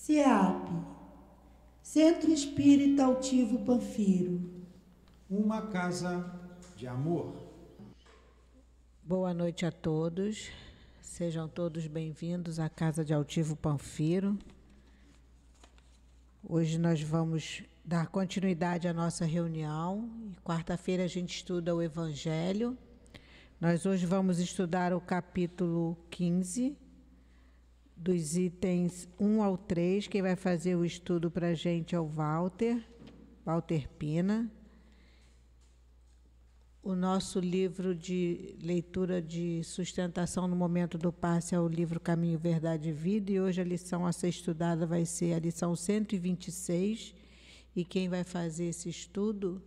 CEAP, Centro Espírita Altivo Panfiro. Uma casa de amor. Boa noite a todos. Sejam todos bem-vindos à Casa de Altivo Panfiro. Hoje nós vamos dar continuidade à nossa reunião. Quarta-feira a gente estuda o Evangelho. Nós hoje vamos estudar o capítulo 15, dos itens 1 ao 3. Quem vai fazer o estudo para a gente é o Walter Pina. O nosso livro de leitura de sustentação no momento do passe é o livro Caminho, Verdade e Vida, e hoje a lição a ser estudada vai ser a lição 126, e quem vai fazer esse estudo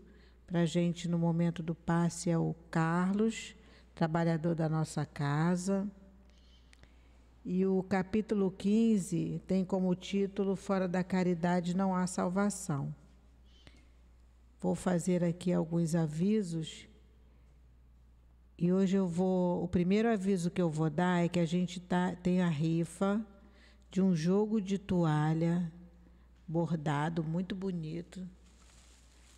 para a gente no momento do passe é o Carlos, trabalhador da nossa casa. E o capítulo 15 tem como título Fora da Caridade não há salvação. Vou fazer aqui alguns avisos. E hoje o primeiro aviso que eu vou dar é que a gente tem a rifa de um jogo de toalha bordado, muito bonito.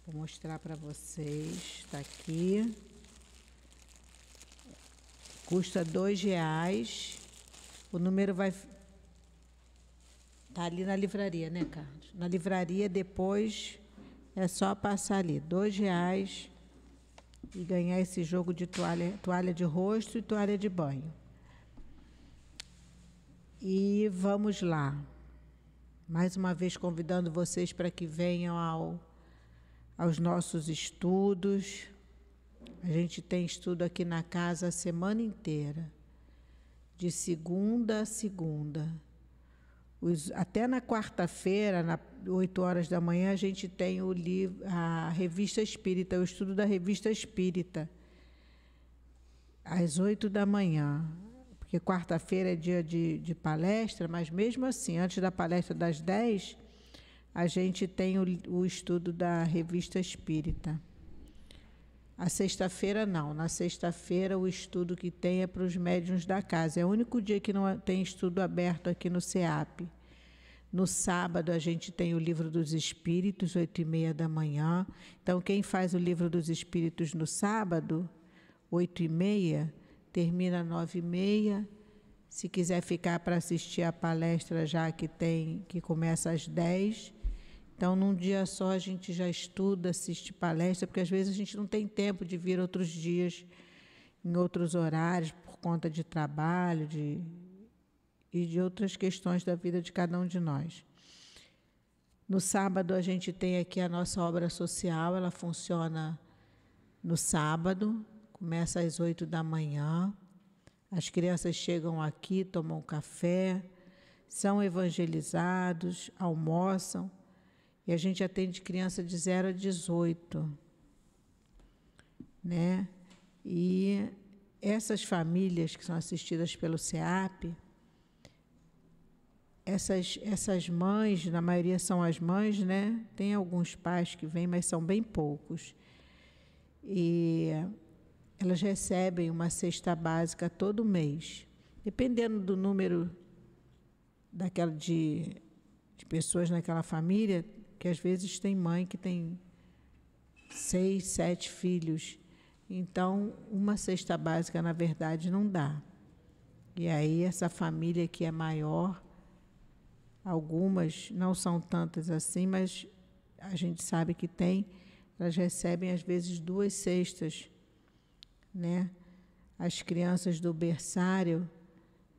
Vou mostrar para vocês, está aqui. Custa R$2. O número vai... Está ali na livraria, né, Carlos? Na livraria, depois é só passar ali, R$2 e ganhar esse jogo de toalha de rosto e toalha de banho. E vamos lá. Mais uma vez convidando vocês para que venham aos nossos estudos. A gente tem estudo aqui na casa a semana inteira, de segunda a segunda. Até na quarta-feira, 8 horas da manhã, a gente tem a Revista Espírita, o estudo da Revista Espírita, às 8 da manhã. Porque quarta-feira é dia de palestra, mas mesmo assim, antes da palestra das 10, a gente tem o estudo da Revista Espírita. A sexta-feira não. Na sexta-feira o estudo que tem é para os médiuns da casa. É o único dia que não tem estudo aberto aqui no CEAP. No sábado a gente tem o Livro dos Espíritos, 8h30 da manhã. Então quem faz o Livro dos Espíritos no sábado, 8h30, termina 9h30. Se quiser ficar para assistir a palestra já que começa às 10h. Então, num dia só, a gente já estuda, assiste palestra, porque às vezes a gente não tem tempo de vir outros dias, em outros horários, por conta de trabalho e de outras questões da vida de cada um de nós. No sábado, a gente tem aqui a nossa obra social, ela funciona no sábado, começa às 8 da manhã. As crianças chegam aqui, tomam café, são evangelizados, almoçam. E a gente atende criança de 0 a 18, né? E essas famílias que são assistidas pelo CEAP, essas mães, na maioria são as mães, né? Tem alguns pais que vêm, mas são bem poucos. E elas recebem uma cesta básica todo mês. Dependendo do número de pessoas naquela família, que às vezes tem mãe que tem 6, 7 filhos. Então, uma cesta básica, na verdade, não dá. E aí, essa família que é maior, algumas não são tantas assim, mas a gente sabe que tem, elas recebem, às vezes, 2 cestas, né? As crianças do berçário,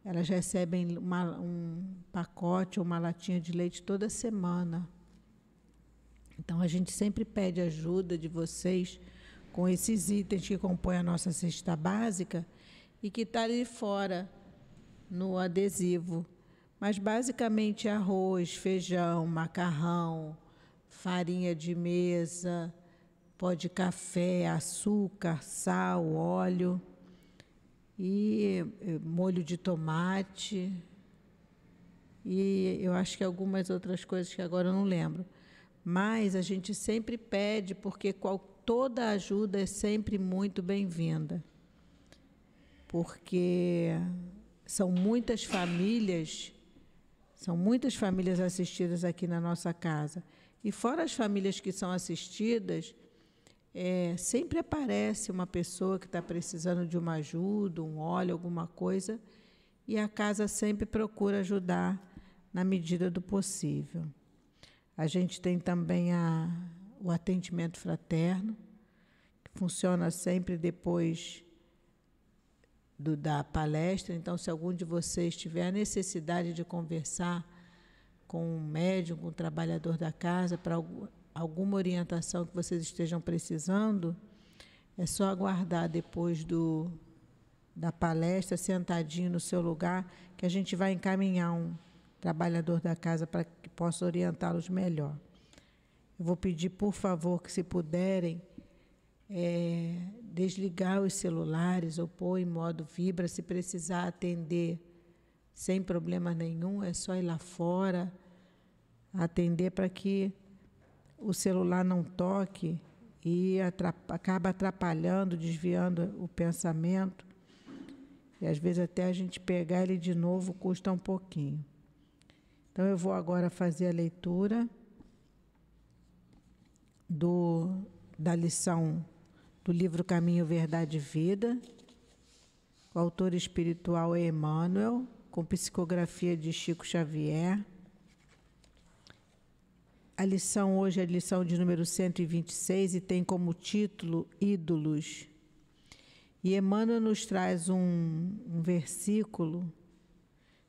elas recebem um pacote ou uma latinha de leite toda semana. Então, a gente sempre pede ajuda de vocês com esses itens que compõem a nossa cesta básica e que está ali fora, no adesivo. Mas, basicamente, arroz, feijão, macarrão, farinha de mesa, pó de café, açúcar, sal, óleo e molho de tomate e eu acho que algumas outras coisas que agora eu não lembro. Mas a gente sempre pede, porque toda ajuda é sempre muito bem-vinda. Porque são muitas famílias São muitas famílias assistidas aqui na nossa casa. E fora as famílias que são assistidas, sempre aparece uma pessoa que está precisando de uma ajuda, um óleo, alguma coisa, e a casa sempre procura ajudar na medida do possível. A gente tem também o atendimento fraterno, que funciona sempre depois da palestra. Então, se algum de vocês tiver a necessidade de conversar com um médium, com um trabalhador da casa, para alguma orientação que vocês estejam precisando, é só aguardar depois da palestra, sentadinho no seu lugar, que a gente vai encaminhar um trabalhador da casa para que possa orientá-los melhor. Eu vou pedir, por favor, que, se puderem, desligar os celulares ou pôr em modo vibra. Se precisar atender sem problema nenhum, é só ir lá fora, atender, para que o celular não toque e acaba atrapalhando, desviando o pensamento. E às vezes até a gente pegar ele de novo custa um pouquinho. Então eu vou agora fazer a leitura da lição do livro Caminho, Verdade e Vida. O autor espiritual é Emmanuel, com psicografia de Chico Xavier. A lição hoje é a lição de número 126 e tem como título Ídolos. E Emmanuel nos traz um versículo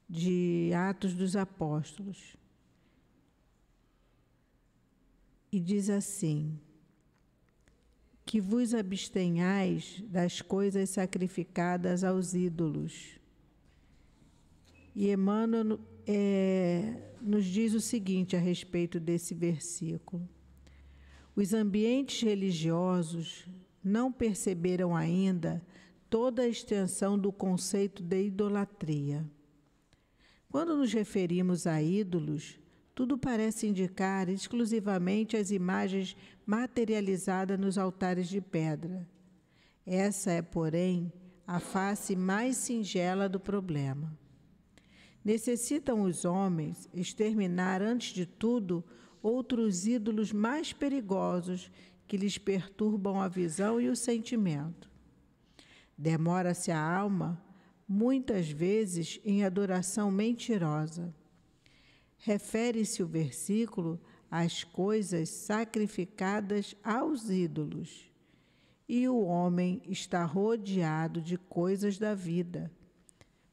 de Atos dos Apóstolos. E diz assim: que vos abstenhais das coisas sacrificadas aos ídolos. E Emmanuel nos diz o seguinte a respeito desse versículo: os ambientes religiosos não perceberam ainda toda a extensão do conceito de idolatria. Quando nos referimos a ídolos, tudo parece indicar exclusivamente as imagens materializadas nos altares de pedra. Essa é, porém, a face mais singela do problema. Necessitam os homens exterminar, antes de tudo, outros ídolos mais perigosos que lhes perturbam a visão e o sentimento. Demora-se a alma, muitas vezes, em adoração mentirosa. Refere-se o versículo às coisas sacrificadas aos ídolos, e o homem está rodeado de coisas da vida.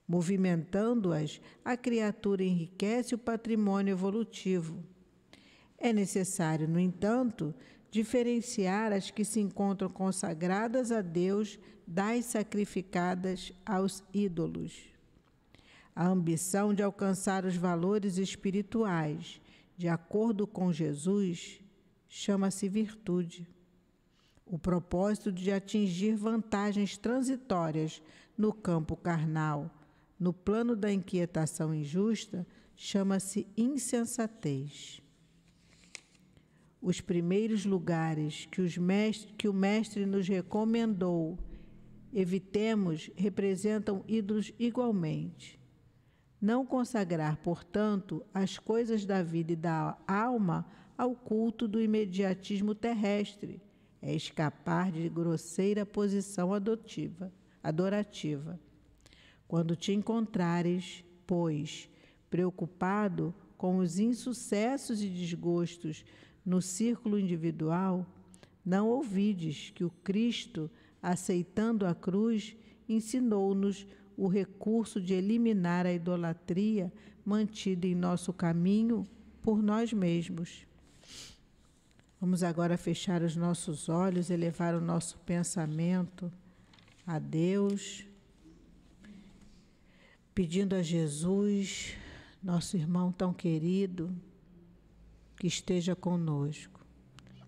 Movimentando-as, a criatura enriquece o patrimônio evolutivo. É necessário, no entanto, diferenciar as que se encontram consagradas a Deus das sacrificadas aos ídolos. A ambição de alcançar os valores espirituais, de acordo com Jesus, chama-se virtude. O propósito de atingir vantagens transitórias no campo carnal, no plano da inquietação injusta, chama-se insensatez. Os primeiros lugares que o Mestre nos recomendou evitemos representam ídolos igualmente. Não consagrar, portanto, as coisas da vida e da alma ao culto do imediatismo terrestre é escapar de grosseira posição adorativa. Quando te encontrares, pois, preocupado com os insucessos e desgostos no círculo individual, não ouvides que o Cristo, aceitando a cruz, ensinou-nos o recurso de eliminar a idolatria mantida em nosso caminho por nós mesmos. Vamos agora fechar os nossos olhos, elevar o nosso pensamento a Deus, pedindo a Jesus, nosso irmão tão querido, que esteja conosco,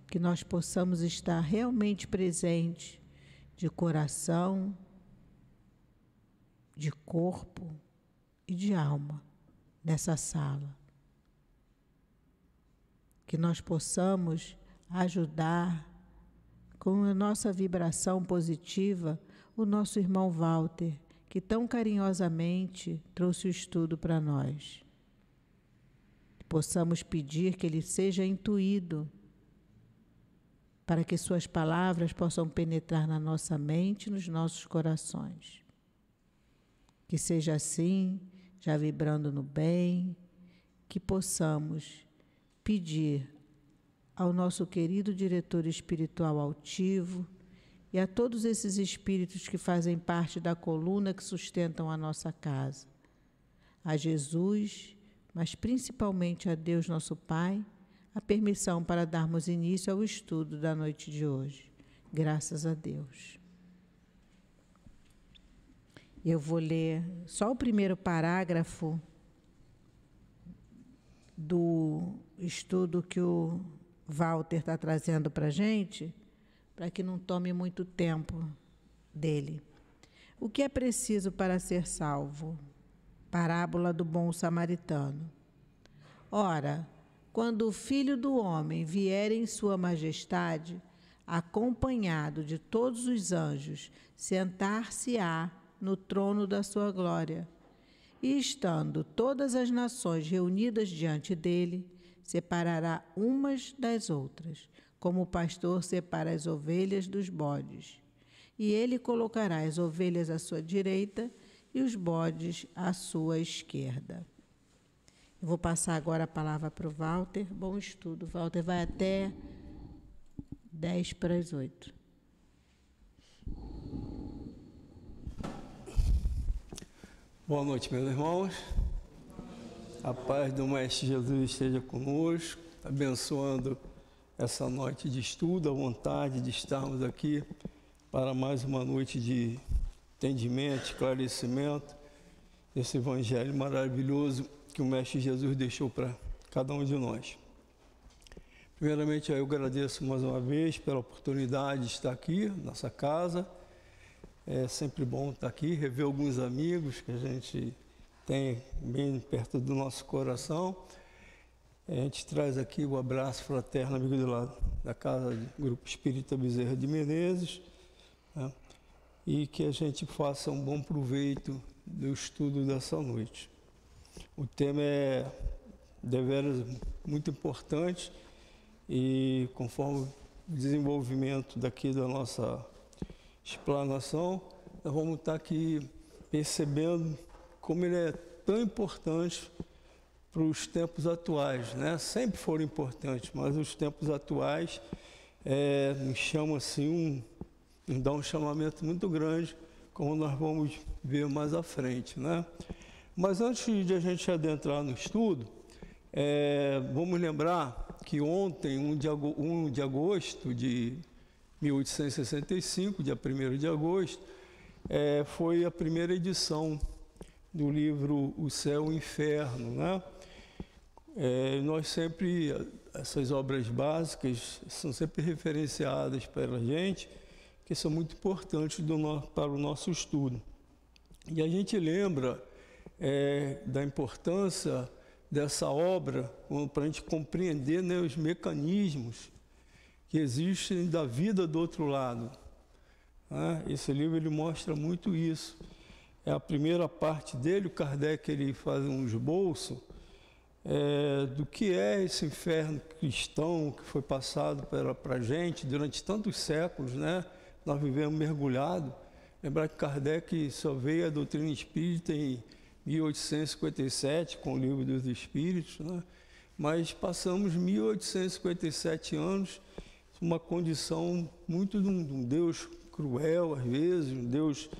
que nós possamos estar realmente presentes de coração, de corpo e de alma nessa sala. Que nós possamos ajudar com a nossa vibração positiva o nosso irmão Walter, que tão carinhosamente trouxe o estudo para nós. possamos pedir que ele seja intuído, para que suas palavras possam penetrar na nossa mente e nos nossos corações. Que seja assim, já vibrando no bem, que possamos pedir ao nosso querido diretor espiritual altivo e a todos esses espíritos que fazem parte da coluna que sustentam a nossa casa, a Jesus, mas principalmente a Deus nosso Pai, a permissão para darmos início ao estudo da noite de hoje. Graças a Deus. Eu vou ler só o primeiro parágrafo do estudo que o Walter está trazendo para a gente, para que não tome muito tempo dele. O que é preciso para ser salvo? Parábola do bom samaritano. Ora, quando o Filho do Homem vier em sua majestade, acompanhado de todos os anjos, sentar-se-á no trono da sua glória. E estando todas as nações reunidas diante dele, separará umas das outras, como o pastor separa as ovelhas dos bodes. E ele colocará as ovelhas à sua direita e os bodes à sua esquerda. Eu vou passar agora a palavra para o Walter. Bom estudo. Walter vai até 7:50. Boa noite, meus irmãos. A paz do Mestre Jesus esteja conosco, abençoando essa noite de estudo, a vontade de estarmos aqui para mais uma noite de entendimento, esclarecimento desse evangelho maravilhoso que o Mestre Jesus deixou para cada um de nós. Primeiramente, eu agradeço mais uma vez pela oportunidade de estar aqui, nossa casa. É sempre bom estar aqui, rever alguns amigos que a gente tem bem perto do nosso coração. A gente traz aqui o abraço fraterno, amigo do lado da casa do Grupo Espírita Bezerra de Menezes, né? E que a gente faça um bom proveito do estudo dessa noite. O tema é deveras muito importante e conforme o desenvolvimento daqui da nossa explanação, nós vamos estar aqui percebendo como ele é tão importante para os tempos atuais, né? Sempre foram importantes, mas os tempos atuais nos chamam assim, nos dá um chamamento muito grande, como nós vamos ver mais à frente, né? Mas antes de a gente adentrar no estudo, vamos lembrar que ontem, 1 de agosto de 1865, dia 1º de agosto, foi a primeira edição do livro O Céu e o Inferno, né? Nós sempre, essas obras básicas são sempre referenciadas pela gente, que são muito importantes para o nosso estudo. E a gente lembra da importância dessa obra para a gente compreender, né, os mecanismos que existem da vida do outro lado. Esse livro ele mostra muito isso. A primeira parte dele, o Kardec ele faz um esboço do que é esse inferno cristão que foi passado para a gente durante tantos séculos, né? Nós vivemos mergulhados. Lembrar que Kardec só veio à doutrina espírita em 1857, com o Livro dos Espíritos, né? Mas passamos 1857 anos uma condição muito de um Deus cruel, às vezes, um Deus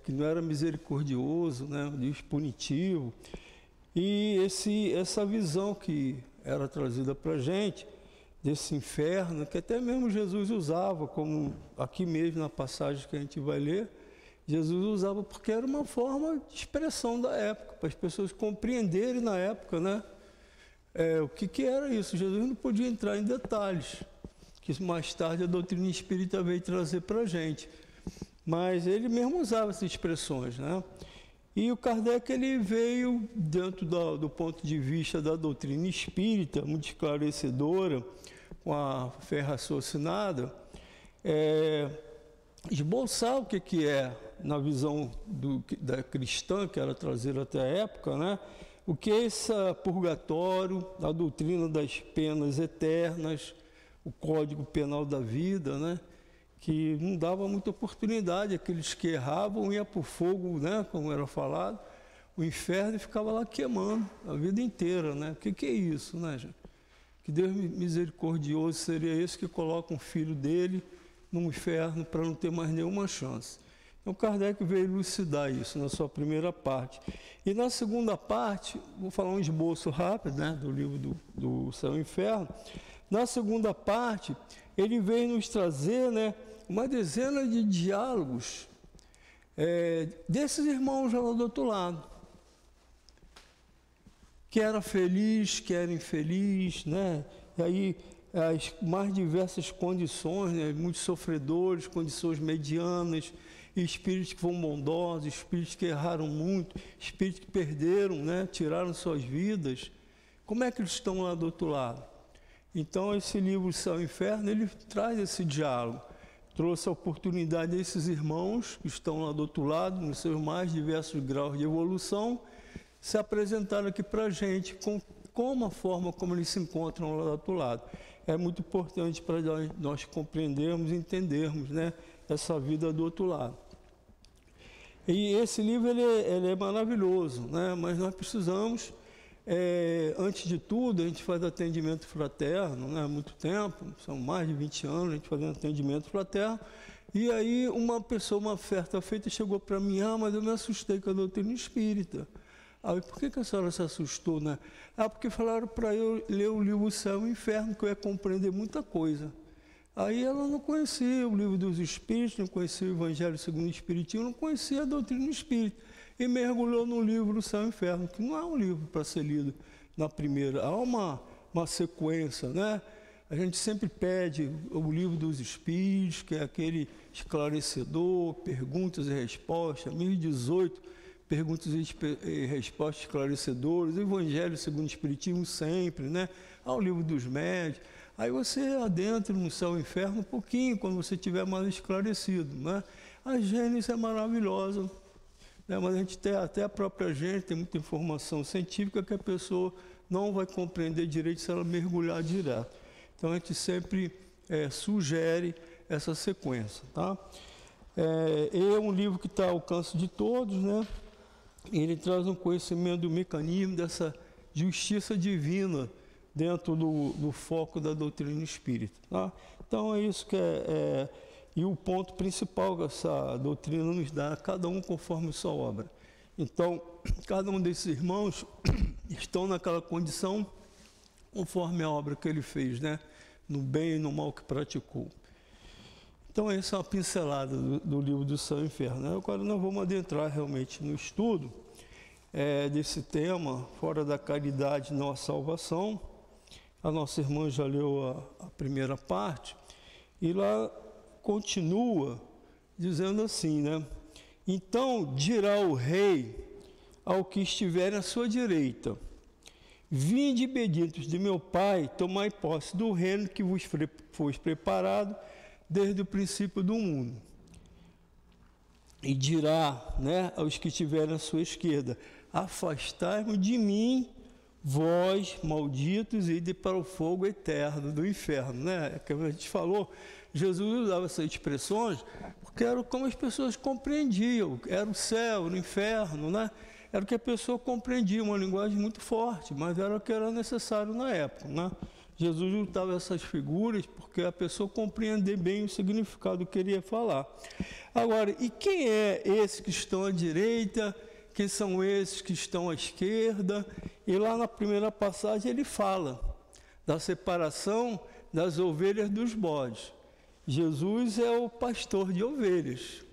que não era misericordioso, né? Um Deus punitivo. E essa visão que era trazida para a gente, desse inferno, que até mesmo Jesus usava, como aqui mesmo na passagem que a gente vai ler, Jesus usava porque era uma forma de expressão da época, para as pessoas compreenderem na época, né? O que era isso? Jesus não podia entrar em detalhes, que mais tarde a doutrina espírita veio trazer para a gente. Mas ele mesmo usava essas expressões, né? E o Kardec ele veio, dentro do ponto de vista da doutrina espírita, muito esclarecedora, com a fé raciocinada, esboçar o que é, na visão da cristã, que era trazida até a época, né? o que é esse purgatório, a doutrina das penas eternas, o Código Penal da Vida, né? Que não dava muita oportunidade, aqueles que erravam iam para o fogo, né? Como era falado, o inferno, e ficava lá queimando a vida inteira, né? O que é isso, né, gente? Que Deus misericordioso seria esse que coloca um filho dele no inferno para não ter mais nenhuma chance. Então, Kardec veio elucidar isso na sua primeira parte. E na segunda parte, vou falar um esboço rápido, né, do livro do Céu e Inferno. Na segunda parte, ele veio nos trazer, né, uma dezena de diálogos desses irmãos lá do outro lado. Que era feliz, que era infeliz, né? E aí as mais diversas condições, né? Muitos sofredores, condições medianas, espíritos que foram bondosos, espíritos que erraram muito, espíritos que perderam, né? Tiraram suas vidas. Como é que eles estão lá do outro lado? Então, esse livro Céu e Inferno, ele traz esse diálogo. Trouxe a oportunidade a esses irmãos que estão lá do outro lado, nos seus mais diversos graus de evolução, se apresentaram aqui para a gente com a forma como eles se encontram lá do outro lado. É muito importante para nós compreendermos e entendermos, né, essa vida do outro lado. E esse livro ele é maravilhoso, né, mas nós precisamos, antes de tudo, a gente faz atendimento fraterno, né, há muito tempo, são mais de 20 anos a gente fazendo atendimento fraterno, e aí uma pessoa, uma oferta feita, chegou para mim, mas eu me assustei com a doutrina espírita. Aí, por que a senhora se assustou, né? Porque falaram para eu ler o livro Céu e Inferno, que eu ia compreender muita coisa. Aí ela não conhecia o livro dos Espíritos, não conhecia o Evangelho segundo o Espiritismo, não conhecia a doutrina espírita. E mergulhou no livro Céu e Inferno, que não é um livro para ser lido na primeira. Há uma sequência, né? A gente sempre pede o livro dos Espíritos, que é aquele esclarecedor, perguntas e respostas, 1018, perguntas e respostas esclarecedoras, o Evangelho segundo o Espiritismo sempre, né? Ao livro dos médios. Aí você adentra no Céu e Inferno um pouquinho, quando você estiver mais esclarecido, né? A Gênesis é maravilhosa, né? Mas a gente tem, até a própria Gênesis tem muita informação científica que a pessoa não vai compreender direito se ela mergulhar direto. Então a gente sempre sugere essa sequência, tá? É um livro que está ao alcance de todos, né? Ele traz um conhecimento do mecanismo dessa justiça divina dentro do foco da doutrina espírita. Tá? Então é isso que e o ponto principal que essa doutrina nos dá, cada um conforme sua obra. Então, cada um desses irmãos estão naquela condição conforme a obra que ele fez, né? No bem e no mal que praticou. Então, essa é uma pincelada do livro do Céu e Inferno. Agora nós vamos adentrar realmente no estudo desse tema, fora da caridade não a salvação. A nossa irmã já leu a primeira parte, e lá continua dizendo assim, né? Então dirá o rei ao que estiver à sua direita: vinde, benditos de meu Pai, tomai posse do reino que vos foi preparado desde o princípio do mundo. E dirá, né, aos que estiverem à sua esquerda: afastai-vos de mim, vós, malditos, e ide para o fogo eterno do inferno, né? Como a gente falou, Jesus usava essas expressões porque era como as pessoas compreendiam, era o céu, o inferno, né? Era o que a pessoa compreendia, uma linguagem muito forte, mas era o que era necessário na época, né? Jesus usava essas figuras porque a pessoa compreender bem o significado que ele ia falar. Agora, e quem é esses que estão à direita? Quem são esses que estão à esquerda? E lá na primeira passagem ele fala da separação das ovelhas dos bodes. Jesus é o pastor de ovelhas.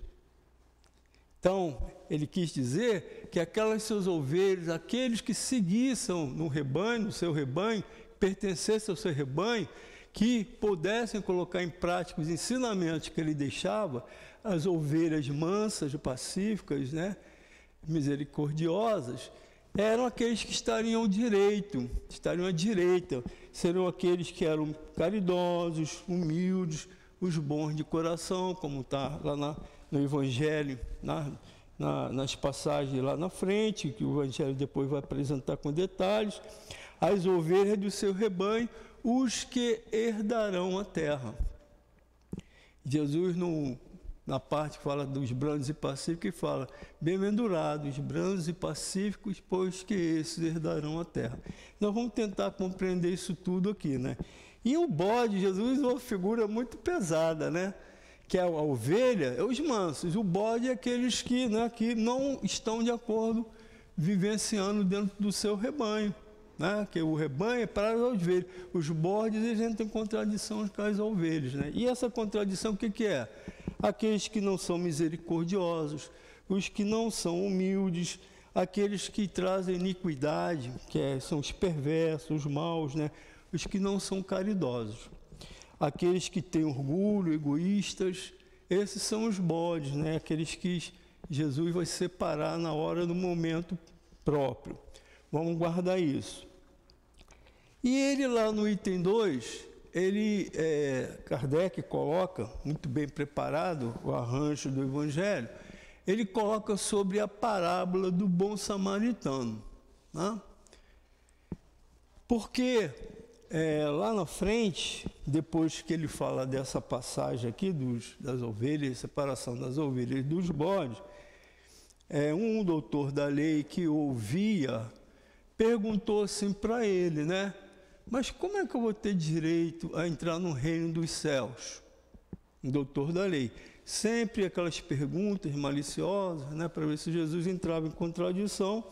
Então, ele quis dizer que aquelas suas ovelhas, aqueles que seguissem no rebanho, no seu rebanho, pertencessem ao seu rebanho, que pudessem colocar em prática os ensinamentos que ele deixava, as ovelhas mansas, pacíficas, né, misericordiosas, eram aqueles que estariam à direita, seriam aqueles que eram caridosos, humildes, os bons de coração, como está lá no Evangelho, nas passagens lá na frente, que o Evangelho depois vai apresentar com detalhes, as ovelhas do seu rebanho, os que herdarão a terra. Jesus, na parte que fala dos brandos e pacíficos, fala, bem-aventurados, brandos e pacíficos, pois que esses herdarão a terra. Nós vamos tentar compreender isso tudo aqui, né? E o bode, Jesus, é uma figura muito pesada, né? Que a ovelha é os mansos, o bode é aqueles que não estão de acordo vivenciando dentro do seu rebanho, né? Que o rebanho é para as ovelhas, os bodes eles entram em contradição com as ovelhas, né? E essa contradição o que é? Aqueles que não são misericordiosos, os que não são humildes, aqueles que trazem iniquidade, são os perversos, os maus, né? Os que não são caridosos. Aqueles que têm orgulho, egoístas, esses são os bodes, né? Aqueles que Jesus vai separar na hora do momento próprio. Vamos guardar isso. E ele lá no item 2, Kardec coloca, muito bem preparado, o arranjo do Evangelho, ele coloca sobre a parábola do bom samaritano, né? Porque lá na frente, depois que ele fala dessa passagem aqui das ovelhas, separação das ovelhas e dos bodes, um doutor da lei que ouvia perguntou assim para ele, né? Mas como é que eu vou ter direito a entrar no reino dos céus? Um doutor da lei. Sempre aquelas perguntas maliciosas, né? Para ver se Jesus entrava em contradição.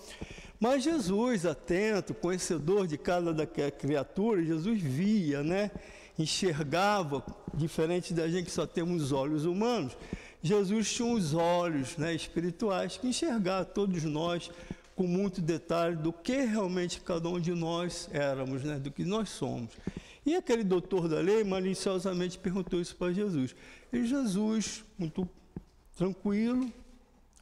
Mas Jesus, atento, conhecedor de cada criatura, Jesus via, né? Enxergava, diferente da gente que só temos olhos humanos, Jesus tinha os olhos, né, espirituais que enxergavam todos nós com muito detalhe do que realmente cada um de nós éramos, né, do que nós somos. E aquele doutor da lei maliciosamente perguntou isso para Jesus. E Jesus, muito tranquilo,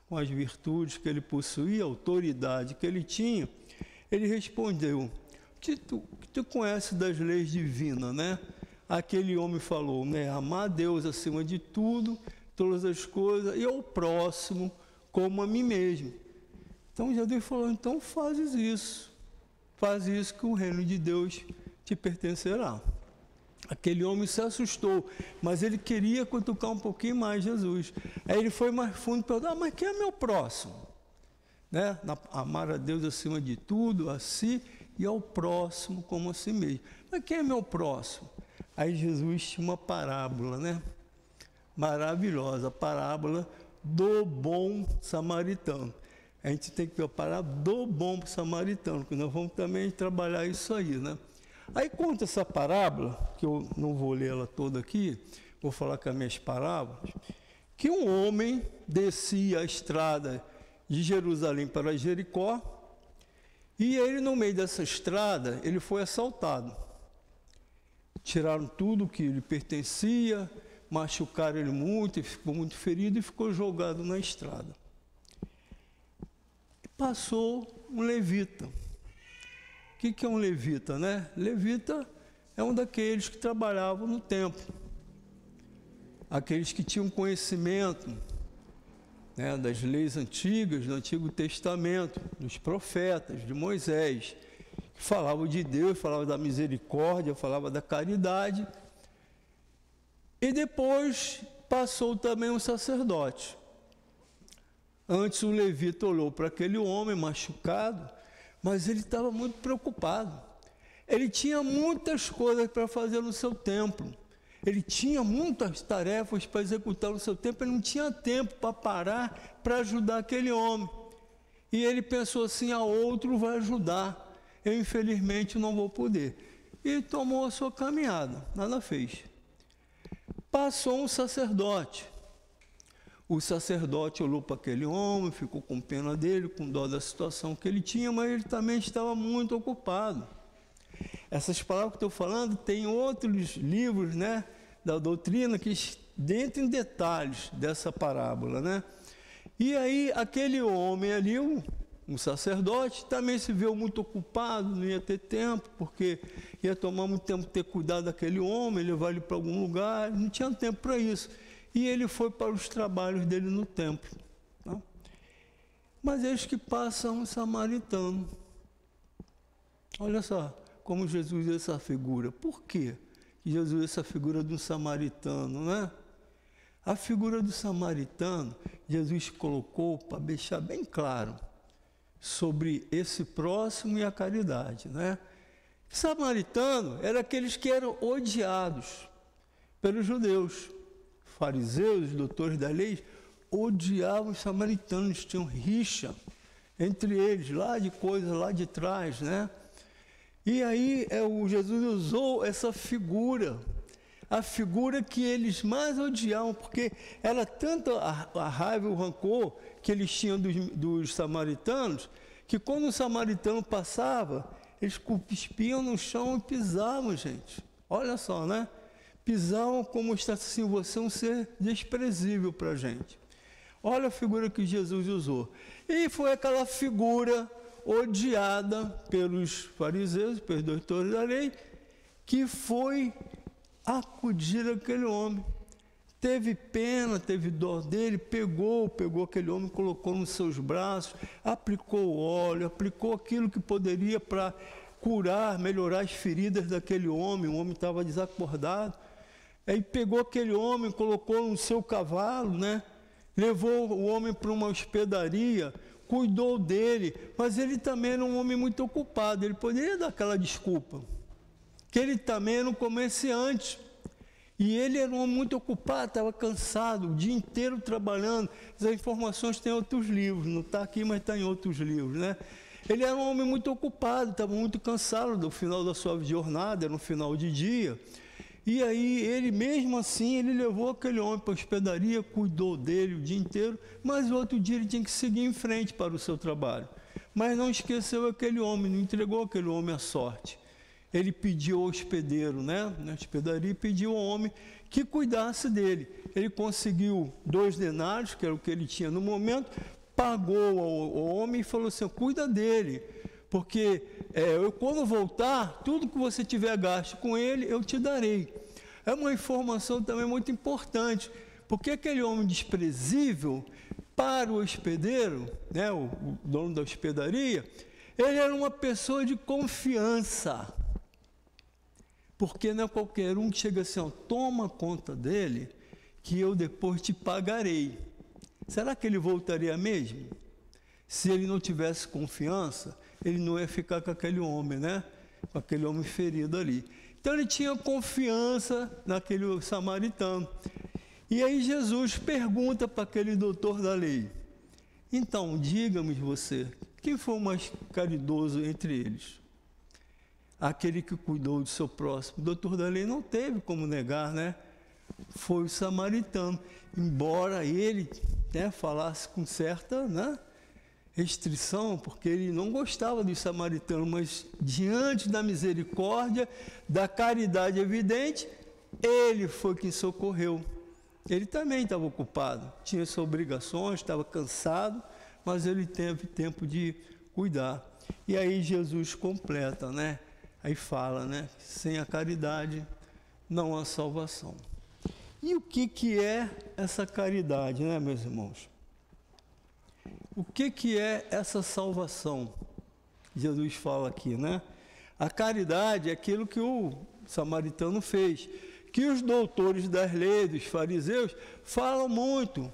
com as virtudes que ele possuía, a autoridade que ele tinha, ele respondeu, que tu conhece das leis divinas, né? Aquele homem falou, né? Amar a Deus acima de tudo, todas as coisas, e ao próximo como a mim mesmo. Então Jesus falou, então faz isso que o reino de Deus te pertencerá. Aquele homem se assustou, mas ele queria cutucar um pouquinho mais Jesus. Aí ele foi mais fundo e perguntou, mas quem é meu próximo? Né? Amar a Deus acima de tudo, a si e ao próximo como a si mesmo. Mas quem é meu próximo? Aí Jesus tinha uma parábola, né? Maravilhosa, a parábola do bom samaritano. A gente tem que ver a parábola do bom samaritano, que nós vamos também trabalhar isso aí, né? Aí conta essa parábola, que eu não vou ler ela toda aqui, vou falar com as minhas parábolas, que um homem descia a estrada de Jerusalém para Jericó, e ele, no meio dessa estrada, ele foi assaltado. Tiraram tudo que lhe pertencia, machucaram ele muito, ele ficou muito ferido e ficou jogado na estrada. E passou um levita. O que é um levita, né? Levita é um daqueles que trabalhavam no templo. Aqueles que tinham conhecimento, né, das leis antigas, do Antigo Testamento, dos profetas, de Moisés, que falavam de Deus, falavam da misericórdia, falavam da caridade. E depois passou também um sacerdote. Antes o levita olhou para aquele homem machucado, mas ele estava muito preocupado. Ele tinha muitas coisas para fazer no seu templo. Ele tinha muitas tarefas para executar no seu templo. Ele não tinha tempo para parar para ajudar aquele homem. E ele pensou assim, outro vai ajudar. Eu, infelizmente, não vou poder. E tomou a sua caminhada. Nada fez. Passou um sacerdote. O sacerdote olhou para aquele homem, ficou com pena dele, com dó da situação que ele tinha, mas ele também estava muito ocupado. Essas palavras que estou falando, tem outros livros, né, da doutrina que entram em detalhes dessa parábola, né? E aí, aquele homem ali, um sacerdote, também se viu muito ocupado, não ia ter tempo, porque ia tomar muito tempo ter cuidado daquele homem, levar ele para algum lugar, não tinha tempo para isso. E ele foi para os trabalhos dele no templo. Tá? Mas eis que passa um samaritano. Olha só como Jesus usa essa figura. Por quê que Jesus usa essa figura de um samaritano, né? A figura do samaritano, Jesus colocou para deixar bem claro sobre esse próximo e a caridade, né? Samaritano eram aqueles que eram odiados pelos judeus. Fariseus, doutores da lei, odiavam os samaritanos, tinham rixa entre eles, lá de coisa, lá de trás, né? E aí o Jesus usou essa figura, a figura que eles mais odiavam, porque era tanto a raiva e o rancor que eles tinham dos samaritanos, que quando o samaritano passava, eles cuspiam no chão e pisavam, gente. Olha só, né? Pisavam como está assim, você é um ser desprezível para a gente. Olha a figura que Jesus usou. E foi aquela figura odiada pelos fariseus, pelos doutores da lei, que foi acudir aquele homem. Teve pena, teve dó dele, pegou aquele homem, colocou nos seus braços, aplicou óleo, aplicou aquilo que poderia para curar, melhorar as feridas daquele homem. O homem estava desacordado. Aí pegou aquele homem, colocou no seu cavalo, né? Levou o homem para uma hospedaria, cuidou dele, mas ele também era um homem muito ocupado. Ele poderia dar aquela desculpa, que ele também era um comerciante. E ele era um homem muito ocupado, estava cansado, o dia inteiro trabalhando. As informações têm em outros livros, não está aqui, mas está em outros livros, né? Ele era um homem muito ocupado, estava muito cansado do final da sua jornada, era um final de dia. E aí, ele mesmo assim, ele levou aquele homem para a hospedaria, cuidou dele o dia inteiro, mas o outro dia ele tinha que seguir em frente para o seu trabalho. Mas não esqueceu aquele homem, não entregou aquele homem à sorte. Ele pediu ao hospedeiro, né, na hospedaria, pediu ao homem que cuidasse dele. Ele conseguiu 2 denários, que era o que ele tinha no momento, pagou ao homem e falou assim: cuida dele, porque eu, quando voltar, tudo que você tiver gasto com ele, eu te darei. É uma informação também muito importante, porque aquele homem desprezível, para o hospedeiro, né, o dono da hospedaria, ele era uma pessoa de confiança. Porque não é qualquer um que chega assim, ó, toma conta dele, que eu depois te pagarei. Será que ele voltaria mesmo? Se ele não tivesse confiança, ele não ia ficar com aquele homem, né? Com aquele homem ferido ali. Então ele tinha confiança naquele samaritano. E aí Jesus pergunta para aquele doutor da lei: então, diga-me você, quem foi o mais caridoso entre eles? Aquele que cuidou do seu próximo. O doutor da lei não teve como negar, né? Foi o samaritano. Embora ele, né, falasse com certa, né, restrição, porque ele não gostava dos samaritanos, mas diante da misericórdia, da caridade evidente, ele foi quem socorreu. Ele também estava ocupado, tinha suas obrigações, estava cansado, mas ele teve tempo de cuidar. E aí Jesus completa, né? Aí fala, né? Sem a caridade não há salvação. E o que é essa caridade, né, meus irmãos? O que é essa salvação? Jesus fala aqui, né? A caridade é aquilo que o samaritano fez, que os doutores das leis, dos fariseus, falam muito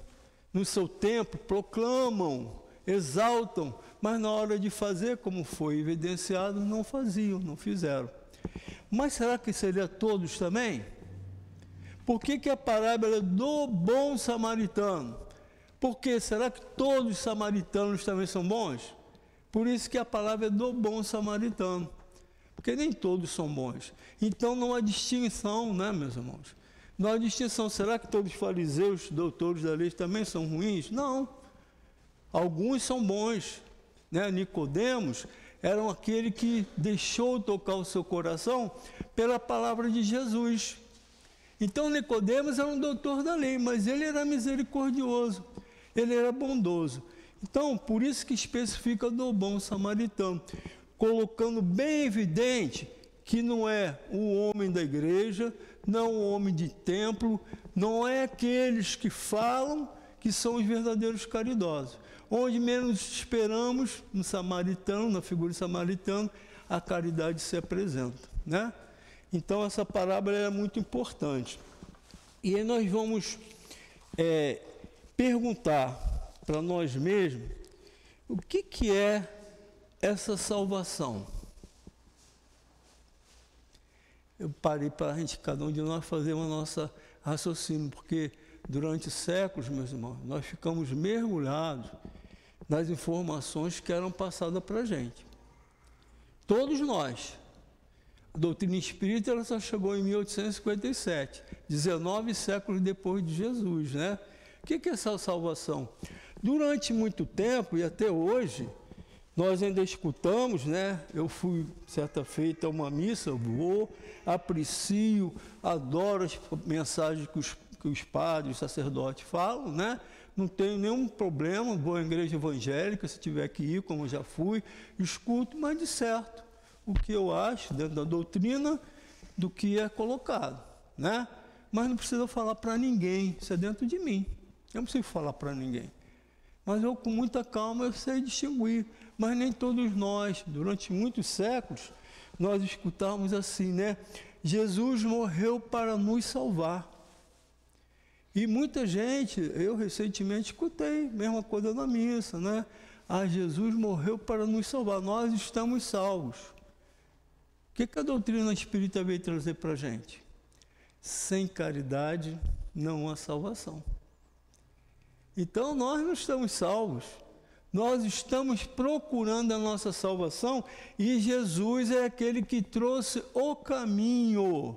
no seu tempo, proclamam, exaltam, mas na hora de fazer, como foi evidenciado, não faziam, não fizeram. Mas será que seria todos também? Por que a parábola do bom samaritano? Porque será que todos os samaritanos também são bons? Por isso que a palavra é do bom samaritano. Porque nem todos são bons. Então não há distinção, né, meus irmãos? Não há distinção. Será que todos os fariseus, doutores da lei, também são ruins? Não. Alguns são bons. Né? Nicodemos era aquele que deixou tocar o seu coração pela palavra de Jesus. Então Nicodemos era um doutor da lei, mas ele era misericordioso, ele era bondoso. Então, por isso que especifica do bom samaritano, colocando bem evidente que não é o homem da igreja, não o homem de templo, não é aqueles que falam que são os verdadeiros caridosos. Onde menos esperamos, no samaritano, na figura do samaritano, a caridade se apresenta, né? Então, essa parábola é muito importante. E aí nós vamos perguntar para nós mesmos o que é essa salvação. Eu parei para a gente, cada um de nós, fazer o nosso raciocínio, porque durante séculos, meus irmãos, nós ficamos mergulhados nas informações que eram passadas para a gente. Todos nós. A doutrina espírita ela só chegou em 1857, 19 séculos depois de Jesus, né? O que é essa salvação? Durante muito tempo, e até hoje, nós ainda escutamos, né? Eu fui, certa feita, a uma missa, vou, aprecio, adoro as mensagens que os padres, os sacerdotes falam, né? Não tenho nenhum problema, vou à igreja evangélica, se tiver que ir, como eu já fui, escuto, mas de certo, o que eu acho dentro da doutrina do que é colocado, né? Mas não precisa falar para ninguém, isso é dentro de mim. Eu não preciso falar para ninguém. Mas eu, com muita calma, eu sei distinguir. Mas nem todos nós, durante muitos séculos, nós escutamos assim, né? Jesus morreu para nos salvar. E muita gente, eu recentemente escutei, mesma coisa na missa, né? Ah, Jesus morreu para nos salvar, nós estamos salvos. O que a doutrina espírita veio trazer para a gente? Sem caridade não há salvação. Então nós não estamos salvos, nós estamos procurando a nossa salvação e Jesus é aquele que trouxe o caminho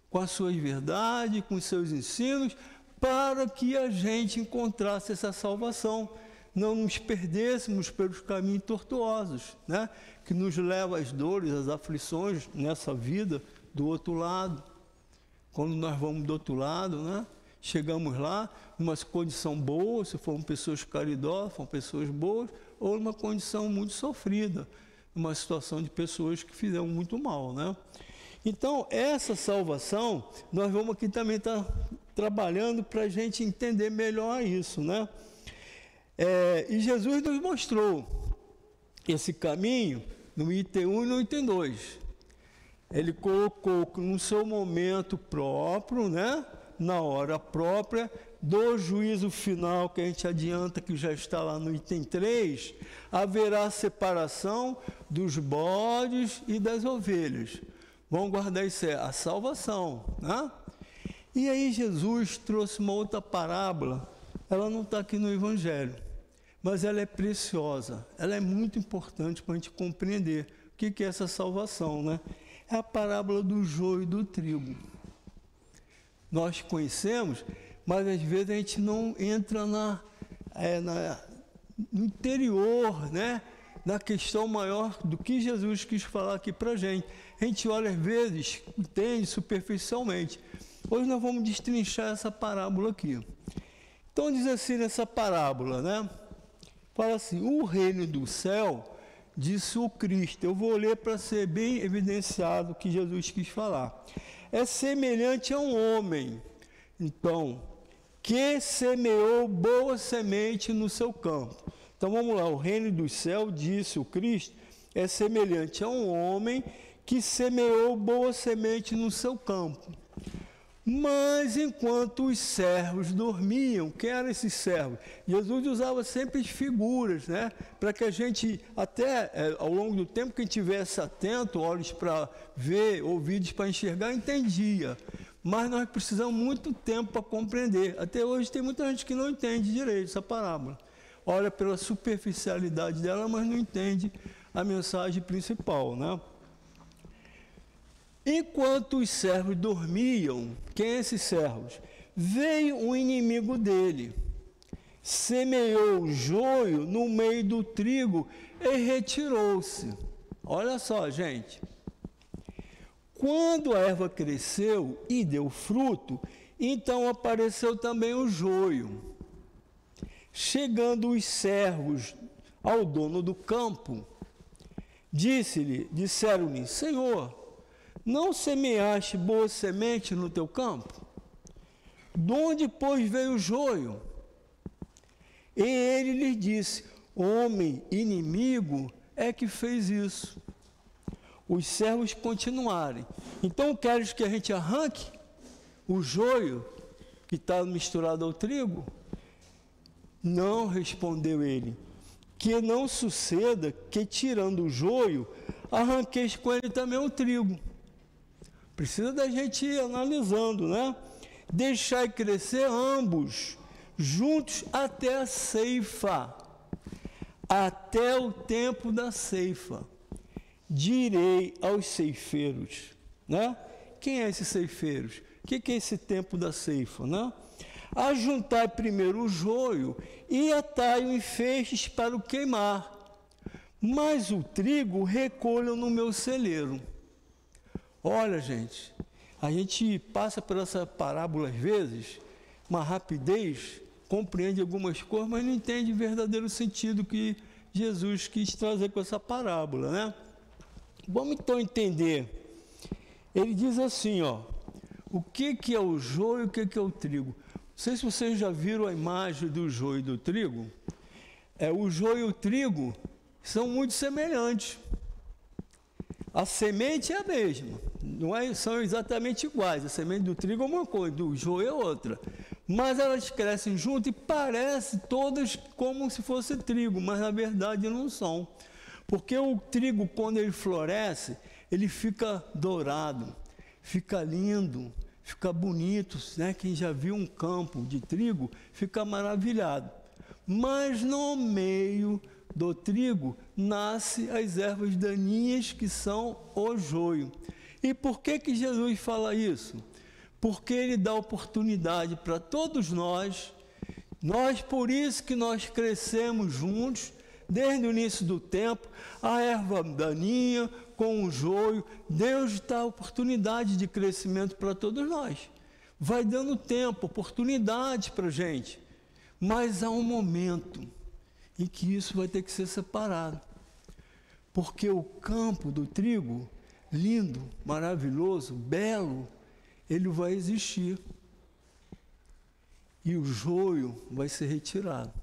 com as suas verdades, com os seus ensinos, para que a gente encontrasse essa salvação, não nos perdêssemos pelos caminhos tortuosos, né? Que nos leva às dores, às aflições nessa vida do outro lado. Quando nós vamos do outro lado, né? Chegamos lá numa condição boa, se formos pessoas caridosas, formos pessoas boas, ou numa condição muito sofrida, numa situação de pessoas que fizeram muito mal, né? Então, essa salvação, nós vamos aqui também estar trabalhando para a gente entender melhor isso, né? E Jesus nos mostrou esse caminho no item 1 e no item 2. Ele colocou no seu momento próprio, né? Na hora própria, do juízo final, que a gente adianta, que já está lá no item 3, haverá separação dos bodes e das ovelhas. Vamos guardar isso, a salvação, né? E aí Jesus trouxe uma outra parábola, ela não está aqui no Evangelho, mas ela é preciosa, ela é muito importante para a gente compreender o que é essa salvação, né? É a parábola do joio e do trigo. Nós conhecemos, mas às vezes a gente não entra no interior, né? Na questão maior do que Jesus quis falar aqui para a gente. A gente olha às vezes, entende superficialmente. Hoje nós vamos destrinchar essa parábola aqui. Então diz assim nessa parábola, né? Fala assim, o reino do céu, disse o Cristo. Eu vou ler para ser bem evidenciado o que Jesus quis falar. É semelhante a um homem, então, que semeou boa semente no seu campo. Então vamos lá, o reino do céu, disse o Cristo, é semelhante a um homem que semeou boa semente no seu campo. Mas enquanto os servos dormiam, quem eram esses servos? Jesus usava sempre figuras, né? Para que a gente, até ao longo do tempo, quem estivesse atento, olhos para ver, ouvidos para enxergar, entendia. Mas nós precisamos muito tempo para compreender. Até hoje tem muita gente que não entende direito essa parábola. Olha pela superficialidade dela, mas não entende a mensagem principal, né? Enquanto os servos dormiam, quem é esses servos? Veio um inimigo dele, semeou o joio no meio do trigo e retirou-se. Olha só, gente. Quando a erva cresceu e deu fruto, então apareceu também o joio. Chegando os servos ao dono do campo, disseram-lhe, Senhor, não semeaste boa semente no teu campo? De onde, pois, veio o joio? E ele lhe disse: homem inimigo é que fez isso. Os servos continuarem. Então, queres que a gente arranque o joio que está misturado ao trigo? Não, respondeu ele, que não suceda que, tirando o joio, arranqueis com ele também o trigo. Precisa da gente ir analisando, né? Deixai crescer ambos, juntos até a ceifa, até o tempo da ceifa. Direi aos ceifeiros, né? Quem é esses ceifeiros? O que é esse tempo da ceifa, né? Ajuntai primeiro o joio e atai-o em feixes para o queimar, mas o trigo recolham no meu celeiro. Olha, gente, a gente passa por essa parábola às vezes, uma rapidez, compreende algumas coisas, mas não entende o verdadeiro sentido que Jesus quis trazer com essa parábola, né? Vamos então entender. Ele diz assim, ó, o que é o joio e o que é o trigo? Não sei se vocês já viram a imagem do joio e do trigo. O joio e o trigo são muito semelhantes. A semente é a mesma, são exatamente iguais. A semente do trigo é uma coisa, do joio é outra. Mas elas crescem juntas e parecem todas como se fosse trigo, mas na verdade não são. Porque o trigo, quando ele floresce, ele fica dourado, fica lindo, fica bonito, né? Quem já viu um campo de trigo fica maravilhado. Mas no meio do trigo nascem as ervas daninhas que são o joio. E por que Jesus fala isso? Porque ele dá oportunidade para todos nós, por isso que nós crescemos juntos, desde o início do tempo, a erva daninha com o joio, Deus dá oportunidade de crescimento para todos nós. Vai dando tempo, oportunidade para a gente. Mas há um momento em que isso vai ter que ser separado. Porque o campo do trigo, lindo, maravilhoso, belo, ele vai existir. E o joio vai ser retirado,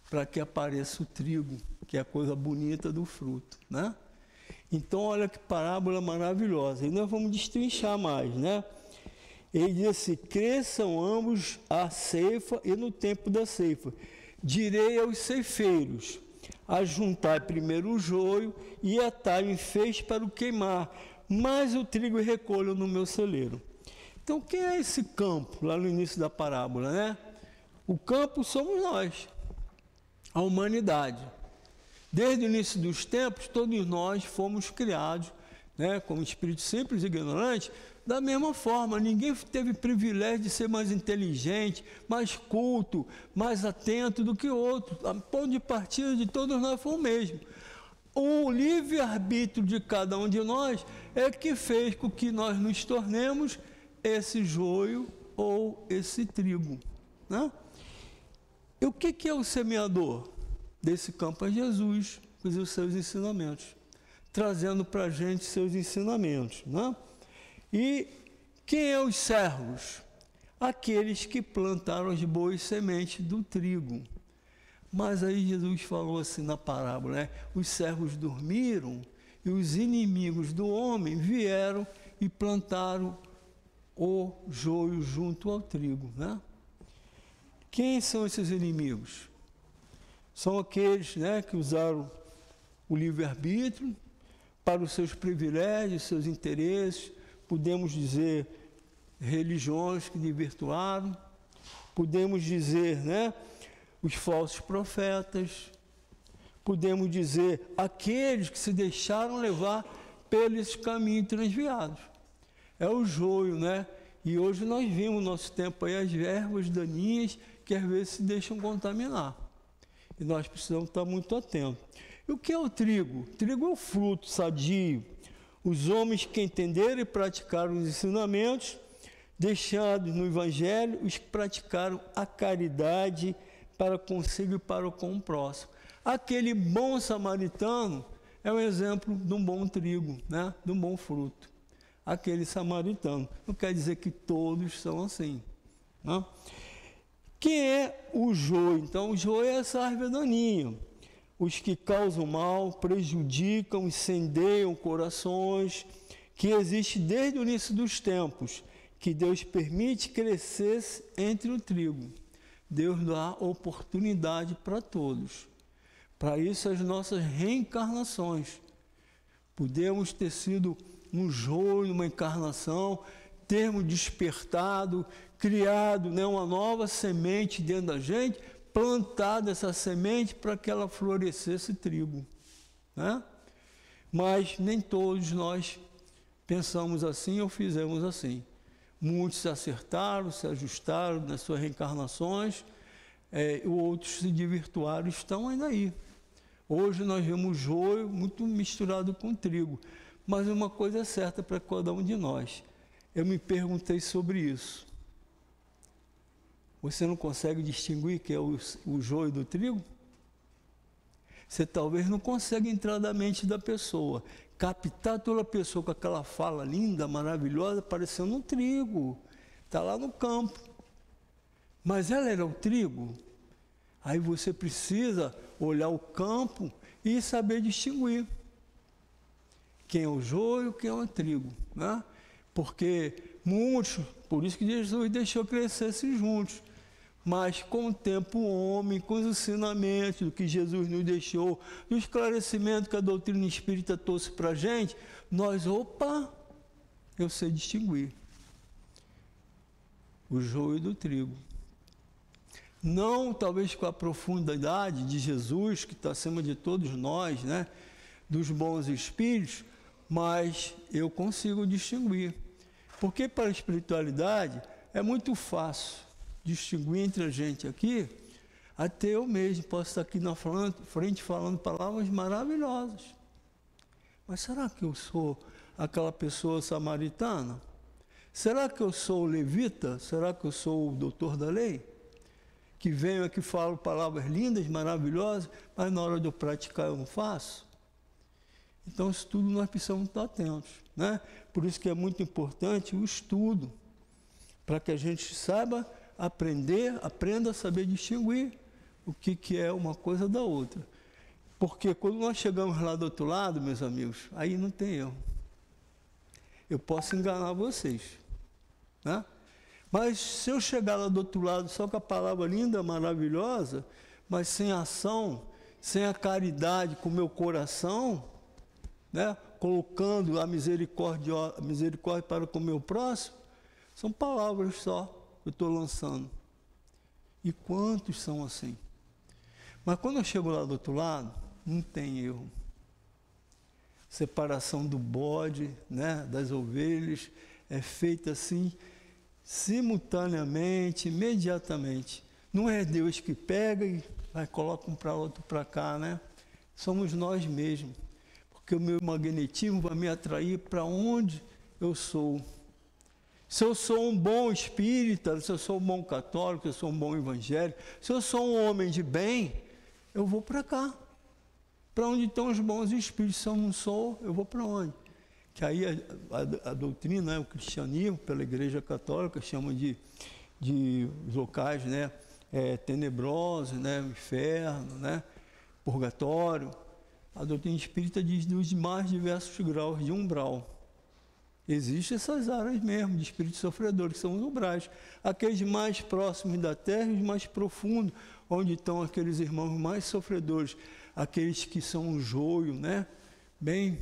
para que apareça o trigo, que é a coisa bonita do fruto, né? Então, olha que parábola maravilhosa. E nós vamos destrinchar mais, né? Ele diz assim: cresçam ambos a ceifa e no tempo da ceifa. Direi aos ceifeiros: ajuntai primeiro o joio e atai em feixes para o queimar, mas o trigo recolham no meu celeiro. Então, quem é esse campo, lá no início da parábola, né? O campo somos nós, a humanidade. Desde o início dos tempos, todos nós fomos criados, né, como espírito simples e ignorante, da mesma forma. Ninguém teve privilégio de ser mais inteligente, mais culto, mais atento do que outro. O ponto de partida de todos nós foi o mesmo. O livre-arbítrio de cada um de nós é que fez com que nós nos tornemos esse joio ou esse trigo, né? E o que é o semeador desse campo? É Jesus, com os seus ensinamentos, trazendo para a gente seus ensinamentos, né? E quem é os servos? Aqueles que plantaram as boas sementes do trigo. Mas aí Jesus falou assim na parábola, né? Os servos dormiram e os inimigos do homem vieram e plantaram o joio junto ao trigo, né? Quem são esses inimigos? São aqueles, né, que usaram o livre-arbítrio para os seus privilégios, seus interesses, podemos dizer religiões que desvirtuaram, podemos dizer, né, os falsos profetas, podemos dizer aqueles que se deixaram levar pelos caminhos transviados. É o joio, né? E hoje nós vimos no nosso tempo aí as ervas daninhas que às vezes se deixam contaminar. E nós precisamos estar muito atentos. E o que é o trigo? O trigo é o fruto sadio. Os homens que entenderam e praticaram os ensinamentos deixados no Evangelho, os que praticaram a caridade para consigo e para com o próximo. Aquele bom samaritano é um exemplo de um bom trigo, né? De um bom fruto. Aquele samaritano. Não quer dizer que todos são assim, né? Quem é o joio? Então, o joio é essa árvore daninha. Os que causam mal, prejudicam, incendeiam corações, que existe desde o início dos tempos, que Deus permite crescer entre o trigo. Deus dá oportunidade para todos. Para isso, as nossas reencarnações. Podemos ter sido um joio, uma encarnação, termos despertado, criado, né, uma nova semente dentro da gente, plantado essa semente para que ela florescesse trigo, né? Mas nem todos nós pensamos assim ou fizemos assim. Muitos se acertaram, se ajustaram nas suas reencarnações, outros se desvirtuaram, estão ainda aí. Hoje nós vemos joio muito misturado com trigo, mas uma coisa é certa para cada um de nós. Eu me perguntei sobre isso. Você não consegue distinguir que é o joio do trigo? Você talvez não consiga entrar na mente da pessoa, captar toda a pessoa com aquela fala linda, maravilhosa, parecendo um trigo. Está lá no campo. Mas ela era o trigo. Aí você precisa olhar o campo e saber distinguir quem é o joio, quem é o trigo, né? Porque muitos, por isso que Jesus deixou crescer-se juntos. Mas com o tempo o homem, com os ensinamentos do que Jesus nos deixou, do esclarecimento que a doutrina espírita trouxe para a gente, nós, eu sei distinguir o joio do trigo. Não talvez com a profundidade de Jesus, que está acima de todos nós, né, dos bons espíritos, mas eu consigo distinguir. Porque para a espiritualidade é muito fácil distinguir entre a gente aqui, até eu mesmo posso estar aqui na frente falando palavras maravilhosas. Mas será que eu sou aquela pessoa samaritana? Será que eu sou o levita? Será que eu sou o doutor da lei? Que venho aqui e falo palavras lindas, maravilhosas, mas na hora de eu praticar eu não faço? Então, isso tudo nós precisamos estar atentos, né? Por isso que é muito importante o estudo, para que a gente saiba aprenda a saber distinguir o que é uma coisa da outra. Porque quando nós chegamos lá do outro lado, meus amigos, aí não tem erro. Eu posso enganar vocês, né? Mas se eu chegar lá do outro lado só com a palavra linda, maravilhosa, mas sem ação, sem a caridade com o meu coração, né, colocando a misericórdia para com o meu próximo, são palavras só que eu estou lançando. E quantos são assim? Mas quando eu chego lá do outro lado, não tem erro. Separação do bode, né, das ovelhas, é feita assim, simultaneamente, imediatamente. Não é Deus que pega e coloca um para outro para cá, né? Somos nós mesmos. Porque o meu magnetismo vai me atrair para onde eu sou. Se eu sou um bom espírita, se eu sou um bom católico, se eu sou um bom evangélico, se eu sou um homem de bem, eu vou para cá. Para onde estão os bons espíritos? Se eu não sou, eu vou para onde? Que aí a doutrina, né, o cristianismo, pela Igreja Católica, chama de locais, né, tenebrosos, né, inferno, né, purgatório. A doutrina espírita diz dos mais diversos graus de umbral. Existem essas áreas mesmo de espíritos sofredores, que são os umbrais. Aqueles mais próximos da terra e os mais profundos, onde estão aqueles irmãos mais sofredores, aqueles que são um joio, né, bem,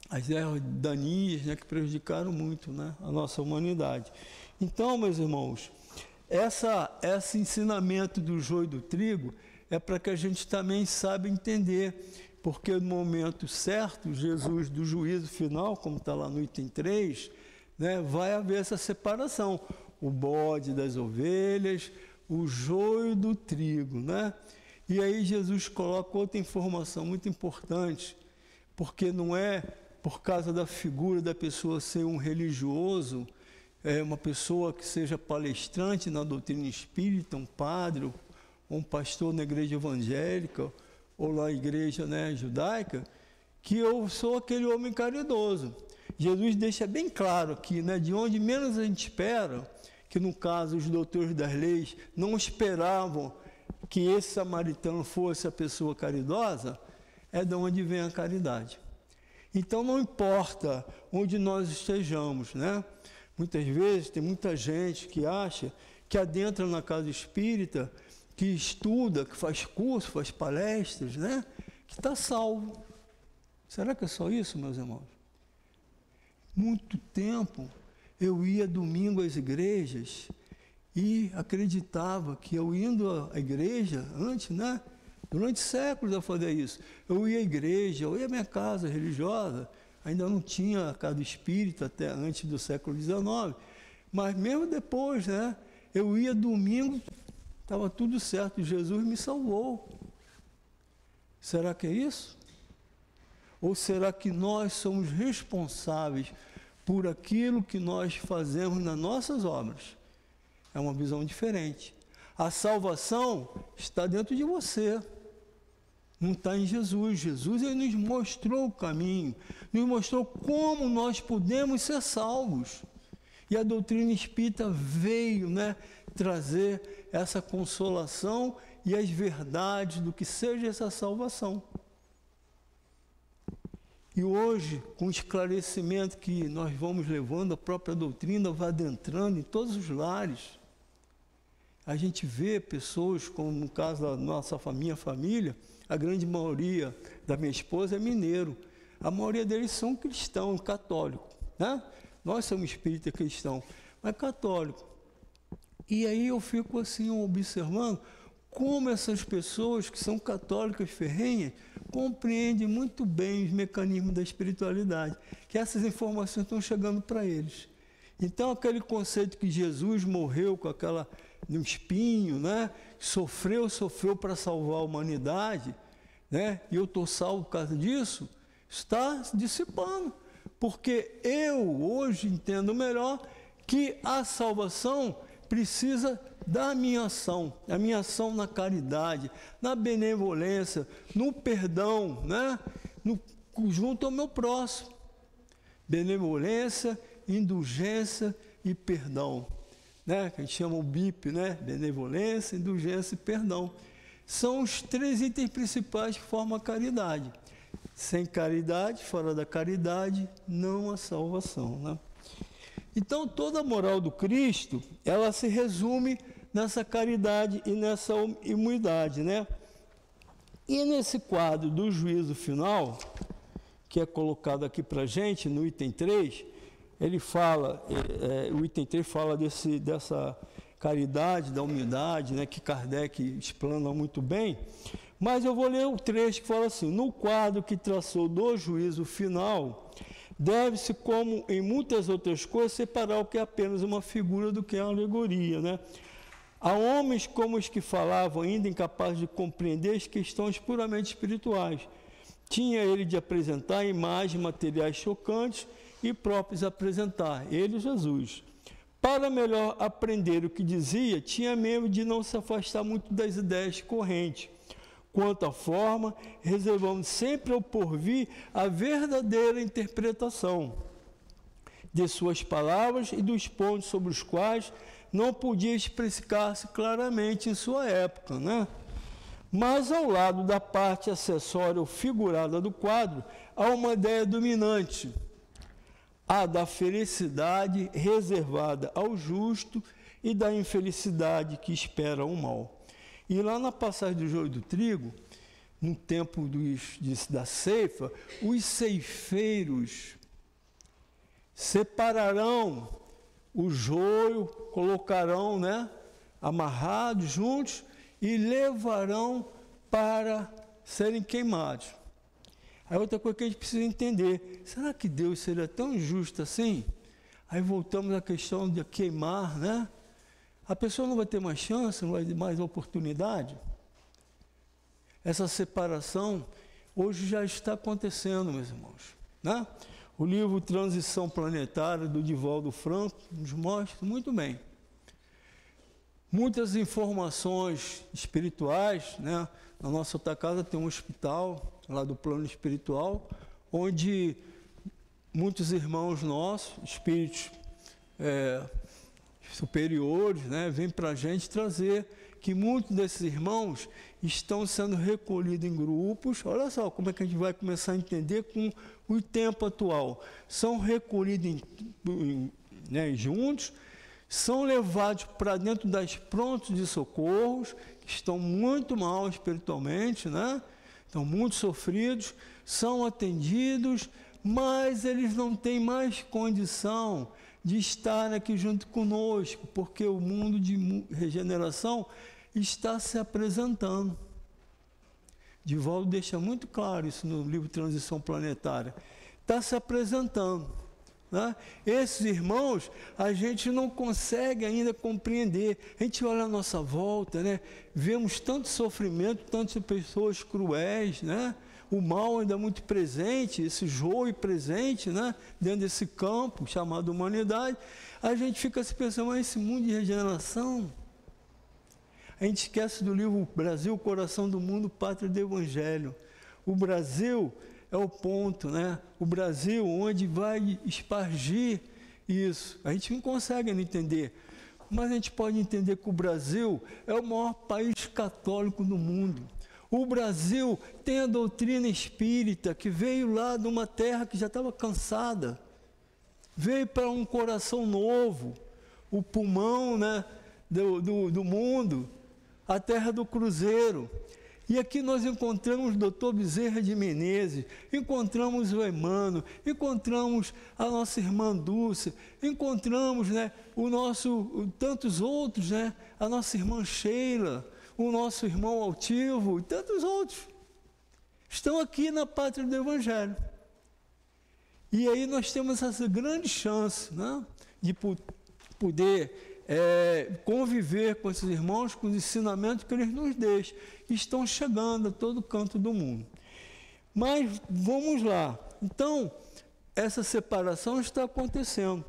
as ervas daninhas, né, que prejudicaram muito, né, a nossa humanidade. Então, meus irmãos, esse ensinamento do joio e do trigo é para que a gente também saiba entender, porque no momento certo, Jesus do juízo final, como está lá no item 3, né, vai haver essa separação, o bode das ovelhas, o joio do trigo, né? E aí Jesus coloca outra informação muito importante, porque não é por causa da figura da pessoa ser um religioso, uma pessoa que seja palestrante na doutrina espírita, um padre, um pastor na igreja evangélica, ou na igreja, né, judaica, que eu sou aquele homem caridoso. Jesus deixa bem claro aqui, né, de onde menos a gente espera, que no caso os doutores das leis não esperavam que esse samaritano fosse a pessoa caridosa, é de onde vem a caridade. Então não importa onde nós estejamos, né? Muitas vezes tem muita gente que acha que adentra na casa espírita, que estuda, que faz curso, faz palestras, né? Que está salvo. Será que é só isso, meus irmãos? Muito tempo eu ia domingo às igrejas e acreditava que eu indo à igreja, antes, né? Durante séculos eu fazia isso. Eu ia à igreja, eu ia à minha casa religiosa, ainda não tinha a casa espírita até antes do século XIX, mas mesmo depois, né? Eu ia domingo, estava tudo certo, Jesus me salvou. Será que é isso? Ou será que nós somos responsáveis por aquilo que nós fazemos nas nossas obras? É uma visão diferente. A salvação está dentro de você, não está em Jesus. Jesus, ele nos mostrou o caminho, nos mostrou como nós podemos ser salvos. E a doutrina espírita veio, né, trazer essa consolação e as verdades do que seja essa salvação. E hoje, com o esclarecimento que nós vamos levando, a própria doutrina vai adentrando em todos os lares. A gente vê pessoas, como no caso da nossa minha família, a grande maioria da minha esposa é mineiro. A maioria deles são cristãos, católicos, né? Nós somos espírita cristão, mas católico. E aí eu fico assim observando como essas pessoas que são católicas ferrenhas compreendem muito bem os mecanismos da espiritualidade, que essas informações estão chegando para eles. Então aquele conceito que Jesus morreu com aquela no espinho, né? Sofreu para salvar a humanidade, né? E eu estou salvo por causa disso, está se dissipando. Porque eu hoje entendo melhor que a salvação precisa da minha ação, a minha ação na caridade, na benevolência, no perdão, né? Junto ao meu próximo. Benevolência, indulgência e perdão, né? Que a gente chama o BIP, né? Benevolência, indulgência e perdão. São os 3 itens principais que formam a caridade. Sem caridade, fora da caridade, não há salvação, né? Então, toda a moral do Cristo, ela se resume nessa caridade e nessa humildade, né? E nesse quadro do juízo final, que é colocado aqui para a gente, no item 3, ele fala, o item 3 fala dessa caridade, da humildade, né, que Kardec explana muito bem, mas eu vou ler o trecho que fala assim: no quadro que traçou do juízo final, deve-se, como em muitas outras coisas, separar o que é apenas uma figura do que é uma alegoria, né? Há homens como os que falavam ainda incapazes de compreender as questões puramente espirituais. Tinha ele de apresentar imagens materiais chocantes e próprios apresentar, ele, Jesus. Para melhor aprender o que dizia, tinha mesmo de não se afastar muito das ideias correntes. Quanto à forma, reservamos sempre ao porvir a verdadeira interpretação de suas palavras e dos pontos sobre os quais não podia expressar-se claramente em sua época, né? Mas ao lado da parte acessória ou figurada do quadro, há uma ideia dominante, a da felicidade reservada ao justo e da infelicidade que espera o mal. E lá na passagem do joio e do trigo, no tempo da ceifa, os ceifeiros separarão o joio, colocarão, né, amarrados juntos e levarão para serem queimados. Aí outra coisa que a gente precisa entender, será que Deus seria tão injusto assim? Aí voltamos à questão de queimar, né? A pessoa não vai ter mais chance, não vai ter mais oportunidade. Essa separação hoje já está acontecendo, meus irmãos, né? O livro Transição Planetária, do Divaldo Franco, nos mostra muito bem. Muitas informações espirituais, né? Na nossa outra casa tem um hospital, lá do plano espiritual, onde muitos irmãos nossos, espíritos superiores, né, vêm para a gente trazer que muitos desses irmãos estão sendo recolhidos em grupos. Olha só como é que a gente vai começar a entender com o tempo atual. São recolhidos juntos, são levados para dentro das prontos de socorros, que estão muito mal espiritualmente, né? Estão muito sofridos, são atendidos, mas eles não têm mais condição de estar aqui junto conosco, porque o mundo de regeneração está se apresentando. Divaldo deixa muito claro isso no livro Transição Planetária. Está se apresentando, né? Esses irmãos, a gente não consegue ainda compreender. A gente olha à nossa volta, né? Vemos tanto sofrimento, tantas pessoas cruéis, né? O mal ainda muito presente, esse joio presente, né? Dentro desse campo chamado humanidade. A gente fica se pensando, mas esse mundo de regeneração. A gente esquece do livro Brasil, Coração do Mundo, Pátria do Evangelho. O Brasil é o ponto, né? O Brasil onde vai espargir isso. A gente não consegue entender, mas a gente pode entender que o Brasil é o maior país católico do mundo. O Brasil tem a doutrina espírita que veio lá de uma terra que já estava cansada. Veio para um coração novo, o pulmão, né, do mundo, a terra do cruzeiro. E aqui nós encontramos o doutor Bezerra de Menezes, encontramos o Emmanuel, encontramos a nossa irmã Dulce, encontramos, né, tantos outros, né, a nossa irmã Sheila, o nosso irmão Altivo e tantos outros. Estão aqui na Pátria do Evangelho. E aí nós temos essa grande chance, né, de poder conviver com esses irmãos, com os ensinamentos que eles nos deixam, que estão chegando a todo canto do mundo. Mas vamos lá. Então, essa separação está acontecendo.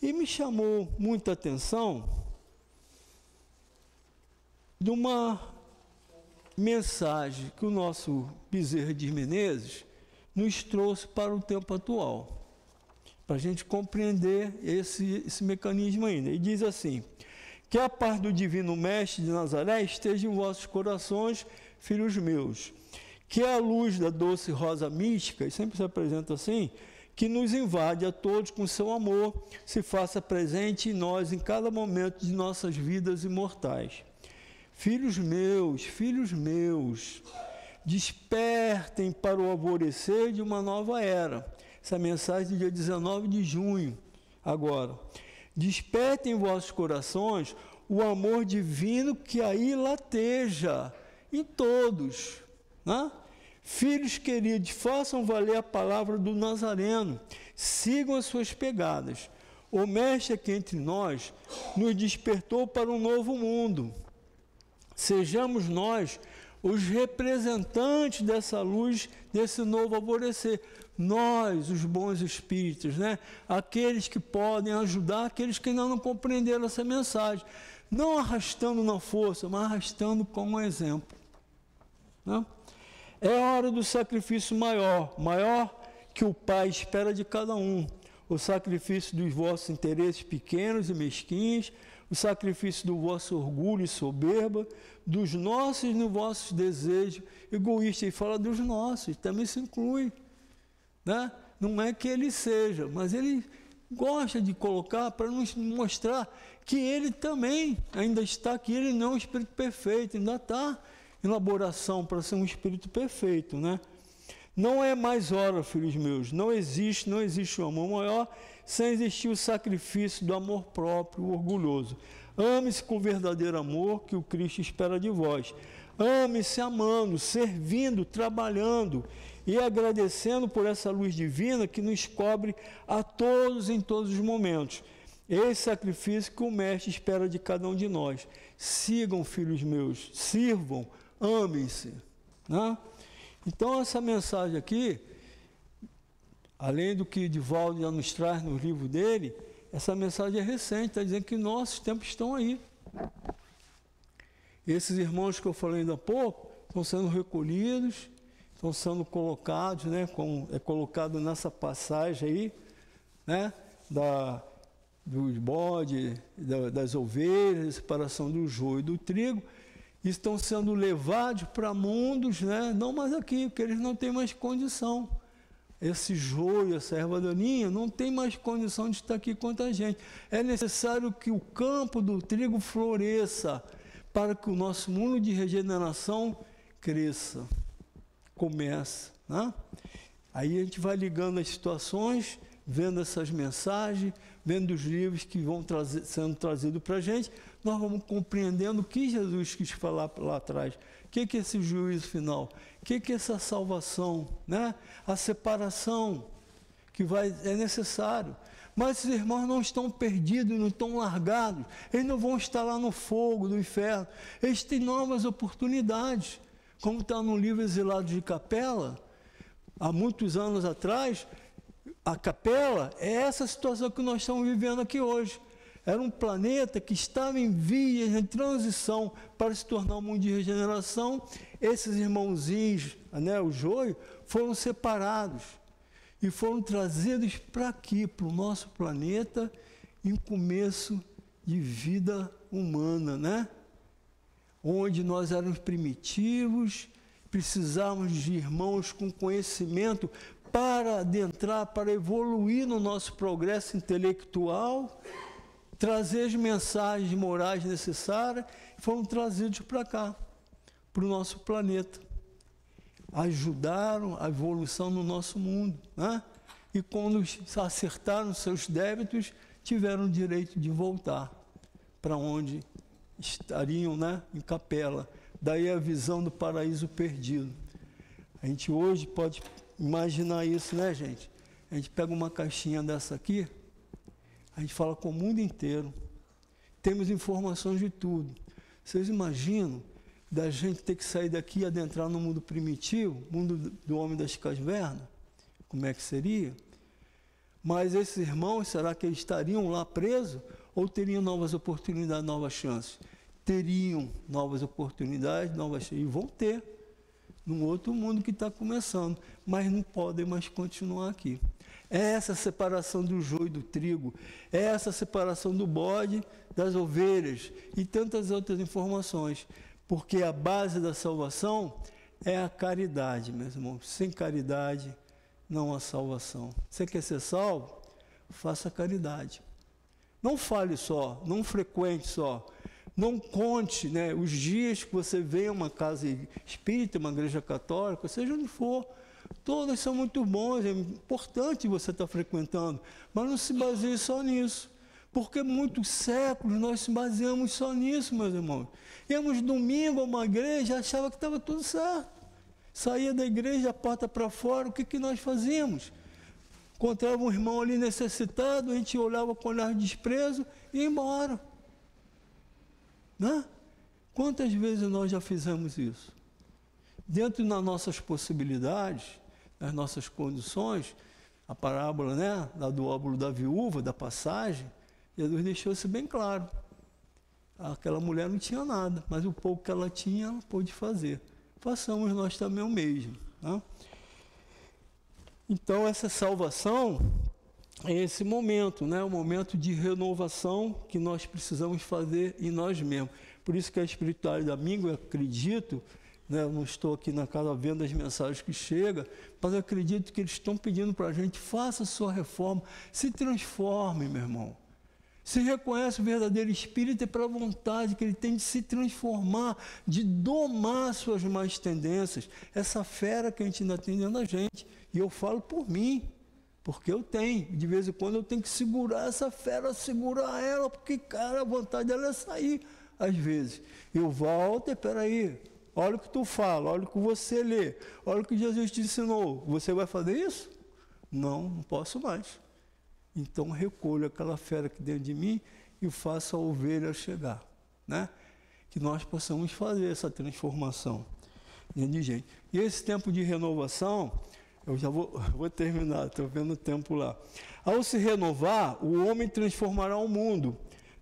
E me chamou muita atenção de uma mensagem que o nosso Bezerra de Menezes nos trouxe para o tempo atual, para a gente compreender esse mecanismo ainda. Ele diz assim: que a paz do Divino Mestre de Nazaré esteja em vossos corações, filhos meus. Que a luz da doce rosa mística, e sempre se apresenta assim, que nos invade a todos com seu amor, se faça presente em nós em cada momento de nossas vidas imortais. Filhos meus, despertem para o alvorecer de uma nova era. Essa mensagem do dia 19 de junho, agora. Despertem em vossos corações o amor divino que aí lateja em todos, né? Filhos queridos, façam valer a palavra do Nazareno, sigam as suas pegadas. O Mestre aqui entre nós nos despertou para um novo mundo. Sejamos nós os representantes dessa luz, desse novo alvorecer. Nós, os bons espíritos, né? Aqueles que podem ajudar aqueles que ainda não compreenderam essa mensagem. Não arrastando na força, mas arrastando como exemplo, né? É hora do sacrifício maior que o Pai espera de cada um. O sacrifício dos vossos interesses pequenos e mesquinhos, o sacrifício do vosso orgulho e soberba, dos nossos e dos vossos desejos egoístas. E fala dos nossos, também se inclui, né? Não é que ele seja, mas ele gosta de colocar para nos mostrar que ele também ainda está aqui. Ele não é um espírito perfeito, ainda está em elaboração para ser um espírito perfeito, né? Não é mais hora, filhos meus, não existe o amor maior sem existir o sacrifício do amor próprio, orgulhoso. Ame-se com verdadeiro amor que o Cristo espera de vós. Ame-se amando, servindo, trabalhando e agradecendo por essa luz divina que nos cobre a todos em todos os momentos. Esse sacrifício que o Mestre espera de cada um de nós. Sigam, filhos meus, sirvam, amem-se, né? Então, essa mensagem aqui, além do que Divaldo já nos traz no livro dele, essa mensagem é recente, está dizendo que nossos tempos estão aí. Esses irmãos que eu falei ainda há pouco, estão sendo recolhidos, estão sendo colocados, né, como é colocado nessa passagem aí, né, dos bodes, das ovelhas, a separação do joio e do trigo, estão sendo levados para mundos, né? Não mais aqui, porque eles não têm mais condição. Esse joio, essa erva daninha, não tem mais condição de estar aqui contra a gente. É necessário que o campo do trigo floresça para que o nosso mundo de regeneração cresça, comece, né? Aí a gente vai ligando as situações, vendo essas mensagens, vendo os livros que vão sendo trazidos para a gente, nós vamos compreendendo o que Jesus quis falar lá atrás. O que é esse juízo final? O que é essa salvação? Né? A separação que é necessário. Mas esses irmãos não estão perdidos, não estão largados. Eles não vão estar lá no fogo do inferno. Eles têm novas oportunidades. Como está no livro Exilados de Capela, há muitos anos atrás, a Capela é essa situação que nós estamos vivendo aqui hoje. Era um planeta que estava em vias, em transição para se tornar um mundo de regeneração. Esses irmãozinhos, né, o joio, foram separados e foram trazidos para aqui, para o nosso planeta, em começo de vida humana, né? Onde nós éramos primitivos, precisávamos de irmãos com conhecimento para adentrar, para evoluir no nosso progresso intelectual, trazer as mensagens morais necessárias, foram trazidos para cá, para o nosso planeta. Ajudaram a evolução no nosso mundo, né? E quando acertaram seus débitos, tiveram o direito de voltar para onde estariam, né? Em Capela. Daí a visão do paraíso perdido. A gente hoje pode imaginar isso, né, gente? A gente pega uma caixinha dessa aqui, a gente fala com o mundo inteiro. Temos informações de tudo. Vocês imaginam da gente ter que sair daqui e adentrar no mundo primitivo, mundo do homem das cavernas? Como é que seria? Mas esses irmãos, será que eles estariam lá presos ou teriam novas oportunidades, novas chances? Teriam novas oportunidades, novas chances. E vão ter num outro mundo que está começando, mas não podem mais continuar aqui. É essa separação do joio e do trigo, é essa separação do bode das ovelhas e tantas outras informações, porque a base da salvação é a caridade, meus irmãos. Sem caridade não há salvação. Você quer ser salvo? Faça caridade. Não fale só, não frequente só, não conte, né, os dias que você vem a uma casa espírita, uma igreja católica, seja onde for. Todas são muito bons, é importante você estar frequentando, mas não se baseie só nisso, porque muitos séculos nós se baseamos só nisso, meus irmãos. Íamos domingo a uma igreja, achava que estava tudo certo. Saía da igreja, a porta para fora, o que nós fazíamos? Encontrava um irmão ali necessitado, a gente olhava com olhar de desprezo e ia embora. Né? Quantas vezes nós já fizemos isso? Dentro das nossas possibilidades, das nossas condições, a parábola, né, do óbolo da viúva, da passagem, Jesus deixou isso bem claro. Aquela mulher não tinha nada, mas o pouco que ela tinha, ela pôde fazer. Façamos nós também o mesmo. Né? Então, essa salvação é esse momento, né, o momento de renovação que nós precisamos fazer em nós mesmos. Por isso que a espiritualidade amigo, eu acredito, né, eu não estou aqui na casa vendo as mensagens que chegam, mas eu acredito que eles estão pedindo para a gente, faça a sua reforma, se transforme, meu irmão. Se reconhece o verdadeiro espírito é para a vontade que ele tem de se transformar, de domar suas más tendências, essa fera que a gente ainda tem dentro da gente. E eu falo por mim, porque eu tenho, de vez em quando eu tenho que segurar essa fera, segurar ela, porque, cara, a vontade dela é sair, às vezes. Eu volto e, peraí, olha o que tu fala, olha o que você lê, olha o que Jesus te ensinou. Você vai fazer isso? Não, não posso mais. Então, recolho aquela fera aqui dentro de mim e faço a ovelha chegar, né? Que nós possamos fazer essa transformação dentro de gente. E esse tempo de renovação, eu já vou terminar, estou vendo o tempo lá. Ao se renovar, o homem transformará o mundo.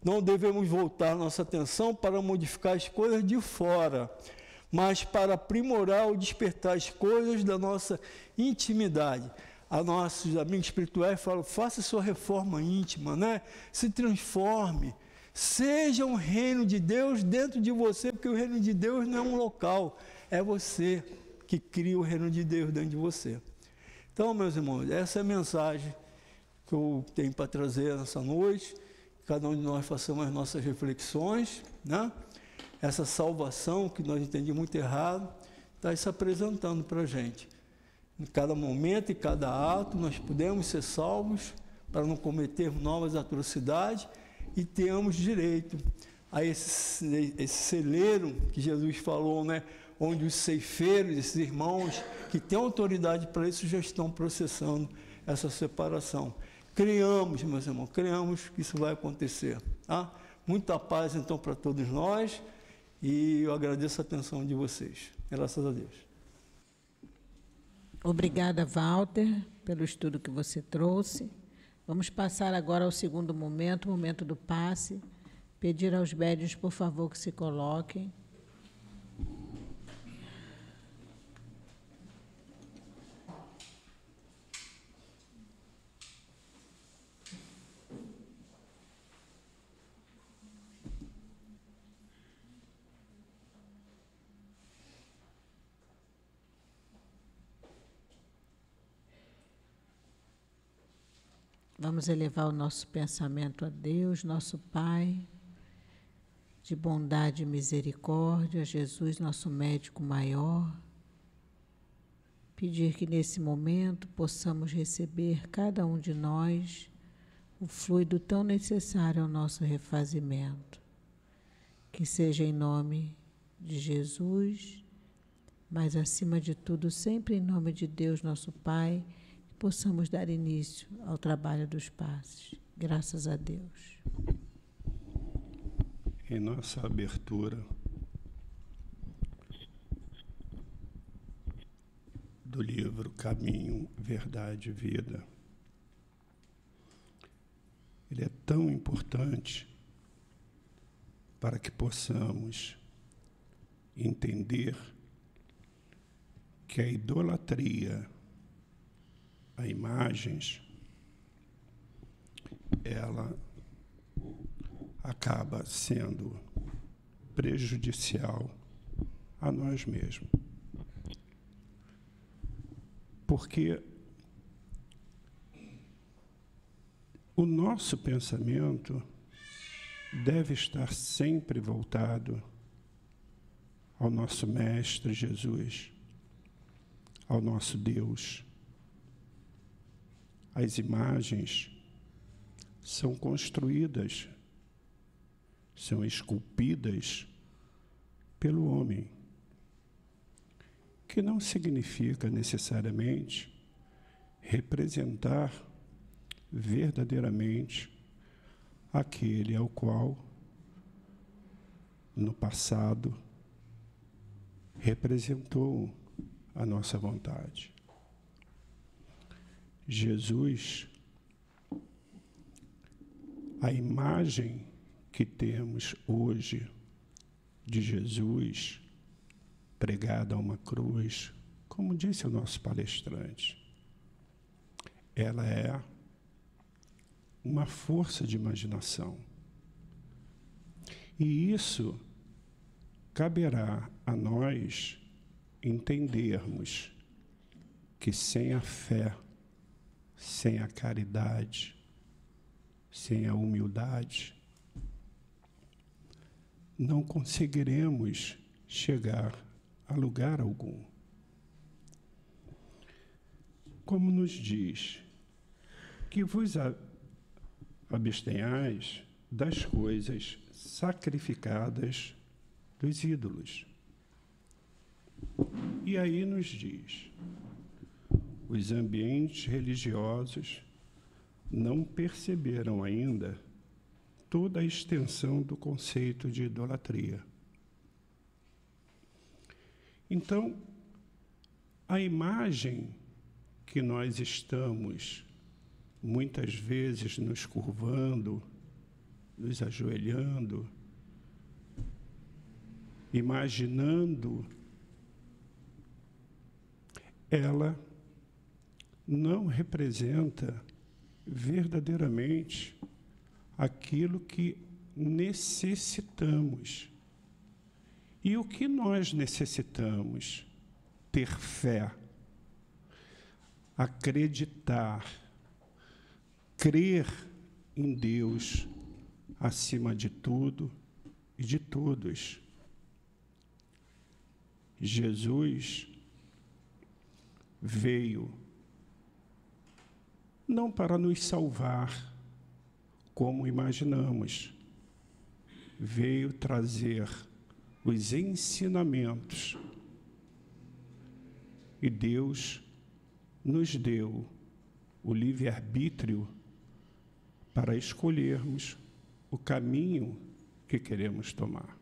Não devemos voltar nossa atenção para modificar as coisas de fora, mas para aprimorar ou despertar as coisas da nossa intimidade. a nossos amigos espirituais, falo, faça sua reforma íntima, né? Se transforme, seja um reino de Deus dentro de você, porque o reino de Deus não é um local, é você que cria o reino de Deus dentro de você. Então, meus irmãos, essa é a mensagem que eu tenho para trazer nessa noite. Cada um de nós façamos as nossas reflexões, né? Essa salvação que nós entendemos muito errado, está se apresentando para a gente. Em cada momento e cada ato, nós podemos ser salvos para não cometermos novas atrocidades e temos direito a esse celeiro que Jesus falou, né? Onde os ceifeiros, esses irmãos que têm autoridade para isso, já estão processando essa separação. Criamos, meus irmãos, criamos que isso vai acontecer. Tá? Muita paz, então, para todos nós, e eu agradeço a atenção de vocês. Graças a Deus. Obrigada, Walter, pelo estudo que você trouxe. Vamos passar agora ao segundo momento, o momento do passe. Pedir aos médiuns, por favor, que se coloquem. Vamos elevar o nosso pensamento a Deus, nosso Pai, de bondade e misericórdia, Jesus, nosso médico maior. Pedir que nesse momento possamos receber, cada um de nós, o fluido tão necessário ao nosso refazimento. Que seja em nome de Jesus, mas acima de tudo, sempre em nome de Deus, nosso Pai, possamos dar início ao trabalho dos passes. Graças a Deus. Em nossa abertura do livro Caminho, Verdade e Vida, ele é tão importante para que possamos entender que a idolatria a imagens, ela acaba sendo prejudicial a nós mesmos. Porque o nosso pensamento deve estar sempre voltado ao nosso Mestre Jesus, ao nosso Deus. As imagens são construídas, são esculpidas pelo homem, que não significa necessariamente representar verdadeiramente aquele ao qual, no passado, representou a nossa vontade. Jesus, a imagem que temos hoje de Jesus pregado a uma cruz, como disse o nosso palestrante, ela é uma força de imaginação. E isso caberá a nós entendermos que sem a fé, sem a caridade, sem a humildade, não conseguiremos chegar a lugar algum. Como nos diz, que vos abstenhais das coisas sacrificadas dos ídolos. E aí nos diz, os ambientes religiosos não perceberam ainda toda a extensão do conceito de idolatria. Então, a imagem que nós estamos, muitas vezes, nos curvando, nos ajoelhando, imaginando, ela não representa verdadeiramente aquilo que necessitamos. E o que nós necessitamos? Ter fé, acreditar, crer em Deus acima de tudo e de todos. Jesus veio não para nos salvar, como imaginamos, veio trazer os ensinamentos. E Deus nos deu o livre-arbítrio para escolhermos o caminho que queremos tomar.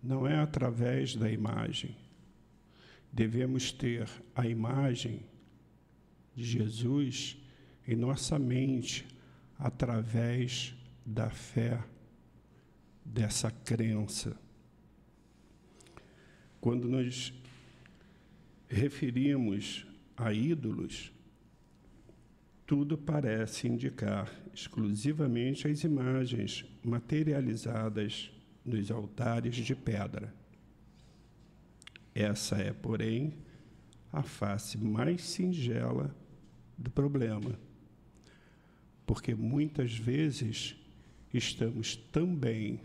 Não é através da imagem. Devemos ter a imagem de Jesus em nossa mente através da fé, dessa crença. Quando nos referimos a ídolos, tudo parece indicar exclusivamente as imagens materializadas nos altares de pedra. Essa é, porém, a face mais singela do problema, porque muitas vezes estamos também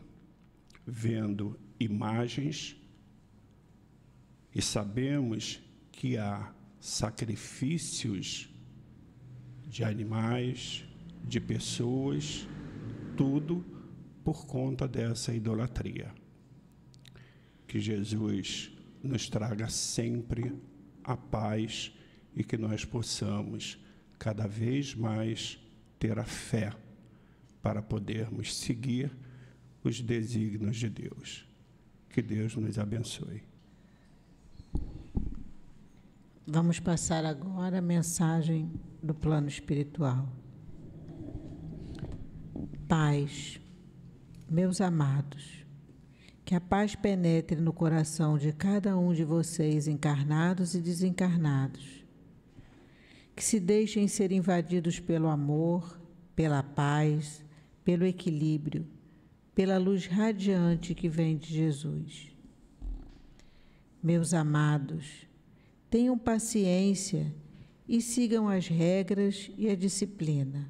vendo imagens e sabemos que há sacrifícios de animais, de pessoas, tudo por conta dessa idolatria. Que Jesus nos traga sempre a paz e que nós possamos cada vez mais ter a fé para podermos seguir os desígnios de Deus. Que Deus nos abençoe. Vamos passar agora a mensagem do plano espiritual. Paz, meus amados, que a paz penetre no coração de cada um de vocês, encarnados e desencarnados, que se deixem ser invadidos pelo amor, pela paz, pelo equilíbrio, pela luz radiante que vem de Jesus. Meus amados, tenham paciência e sigam as regras e a disciplina.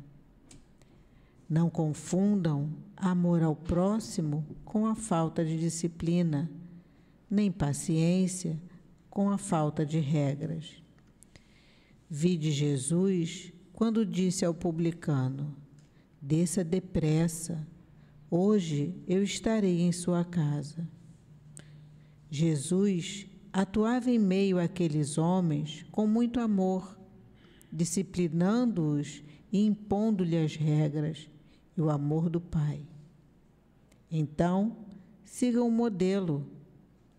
Não confundam amor ao próximo com a falta de disciplina, nem paciência com a falta de regras. Vide Jesus quando disse ao publicano: desça depressa, hoje eu estarei em sua casa. Jesus atuava em meio àqueles homens com muito amor, disciplinando-os e impondo-lhe as regras e o amor do Pai. Então, sigam o modelo,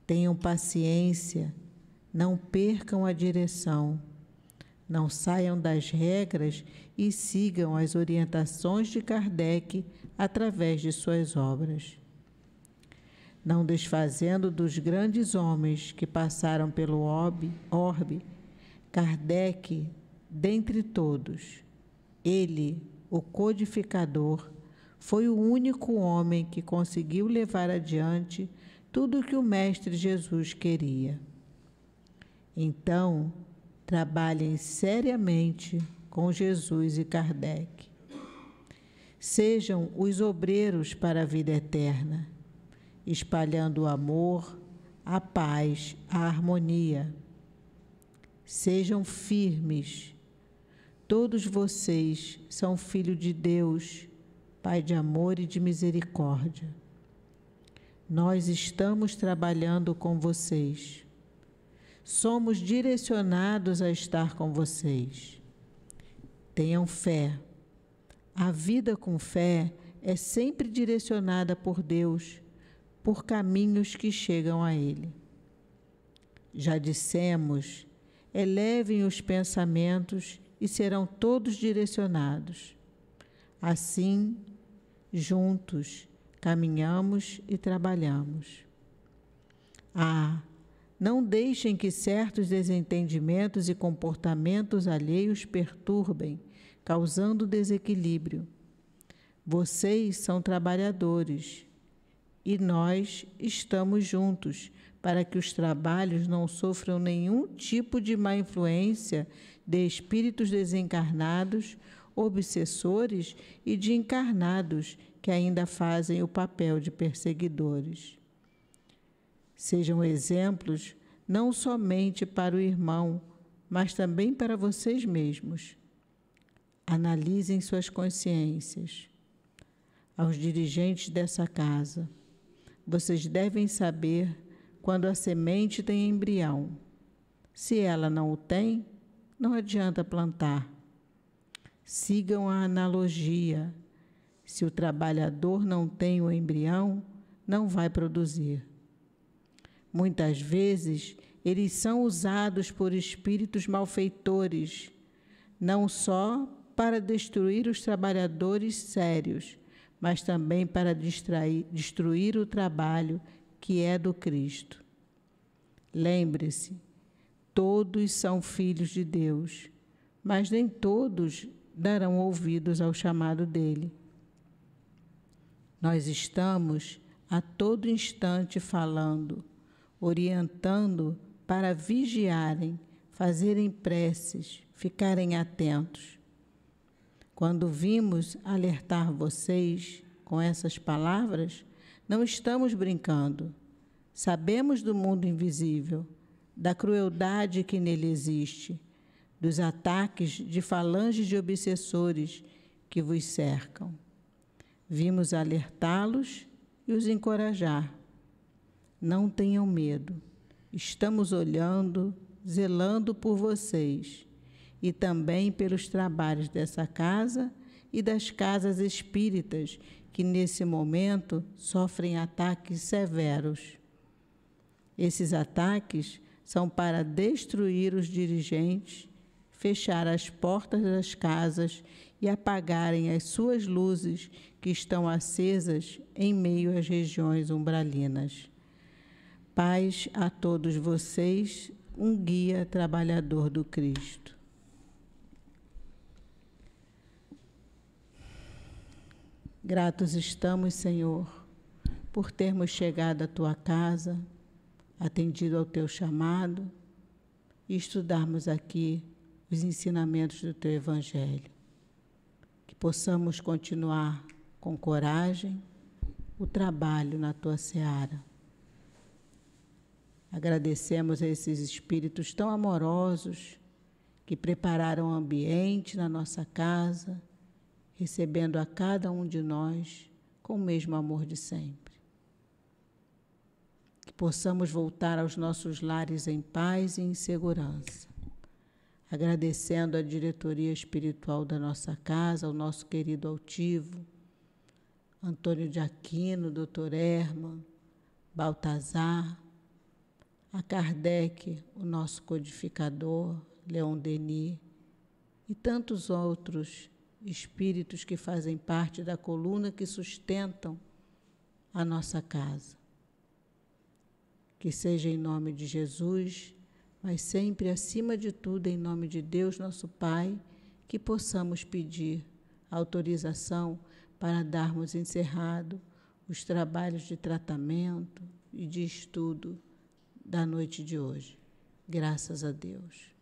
tenham paciência, não percam a direção, não saiam das regras e sigam as orientações de Kardec através de suas obras. Não desfazendo dos grandes homens que passaram pelo orbe, Kardec, dentre todos, ele, o codificador, foi o único homem que conseguiu levar adiante tudo o que o Mestre Jesus queria. Então, trabalhem seriamente com Jesus e Kardec. Sejam os obreiros para a vida eterna, espalhando o amor, a paz, a harmonia. Sejam firmes. Todos vocês são filhos de Deus, Pai de amor e de misericórdia. Nós estamos trabalhando com vocês. Somos direcionados a estar com vocês. Tenham fé. A vida com fé é sempre direcionada por Deus, por caminhos que chegam a Ele. Já dissemos, elevem os pensamentos e serão todos direcionados. Assim, juntos, caminhamos e trabalhamos. Não deixem que certos desentendimentos e comportamentos alheios perturbem, causando desequilíbrio. Vocês são trabalhadores e nós estamos juntos para que os trabalhos não sofram nenhum tipo de má influência de espíritos desencarnados, obsessores e de encarnados que ainda fazem o papel de perseguidores. Sejam exemplos não somente para o irmão, mas também para vocês mesmos. Analisem suas consciências. Aos dirigentes dessa casa, vocês devem saber quando a semente tem embrião. Se ela não o tem, não adianta plantar. Sigam a analogia. Se o trabalhador não tem o embrião, não vai produzir. Muitas vezes, eles são usados por espíritos malfeitores, não só para destruir os trabalhadores sérios, mas também para destruir o trabalho que é do Cristo. Lembre-se, todos são filhos de Deus, mas nem todos darão ouvidos ao chamado dele. Nós estamos a todo instante falando, orientando para vigiarem, fazerem preces, ficarem atentos. Quando vimos alertar vocês com essas palavras, não estamos brincando. Sabemos do mundo invisível, da crueldade que nele existe, dos ataques de falanges de obsessores que vos cercam. Vimos alertá-los e os encorajar. Não tenham medo. Estamos olhando, zelando por vocês e também pelos trabalhos dessa casa e das casas espíritas que, nesse momento, sofrem ataques severos. Esses ataques são para destruir os dirigentes, fechar as portas das casas e apagarem as suas luzes que estão acesas em meio às regiões umbralinas. Paz a todos vocês, um guia trabalhador do Cristo. Gratos estamos, Senhor, por termos chegado à Tua casa, atendido ao Teu chamado e estudarmos aqui os ensinamentos do Teu Evangelho. Que possamos continuar com coragem o trabalho na Tua seara. Agradecemos a esses espíritos tão amorosos que prepararam o ambiente na nossa casa, recebendo a cada um de nós com o mesmo amor de sempre. Que possamos voltar aos nossos lares em paz e em segurança. Agradecendo a diretoria espiritual da nossa casa, ao nosso querido altivo, Antônio de Aquino, Dr. Herman, Baltazar, a Kardec, o nosso codificador, Leon Denis, e tantos outros espíritos que fazem parte da coluna que sustentam a nossa casa. Que seja em nome de Jesus, mas sempre, acima de tudo, em nome de Deus, nosso Pai, que possamos pedir autorização para darmos encerrado os trabalhos de tratamento e de estudo da noite de hoje. Graças a Deus.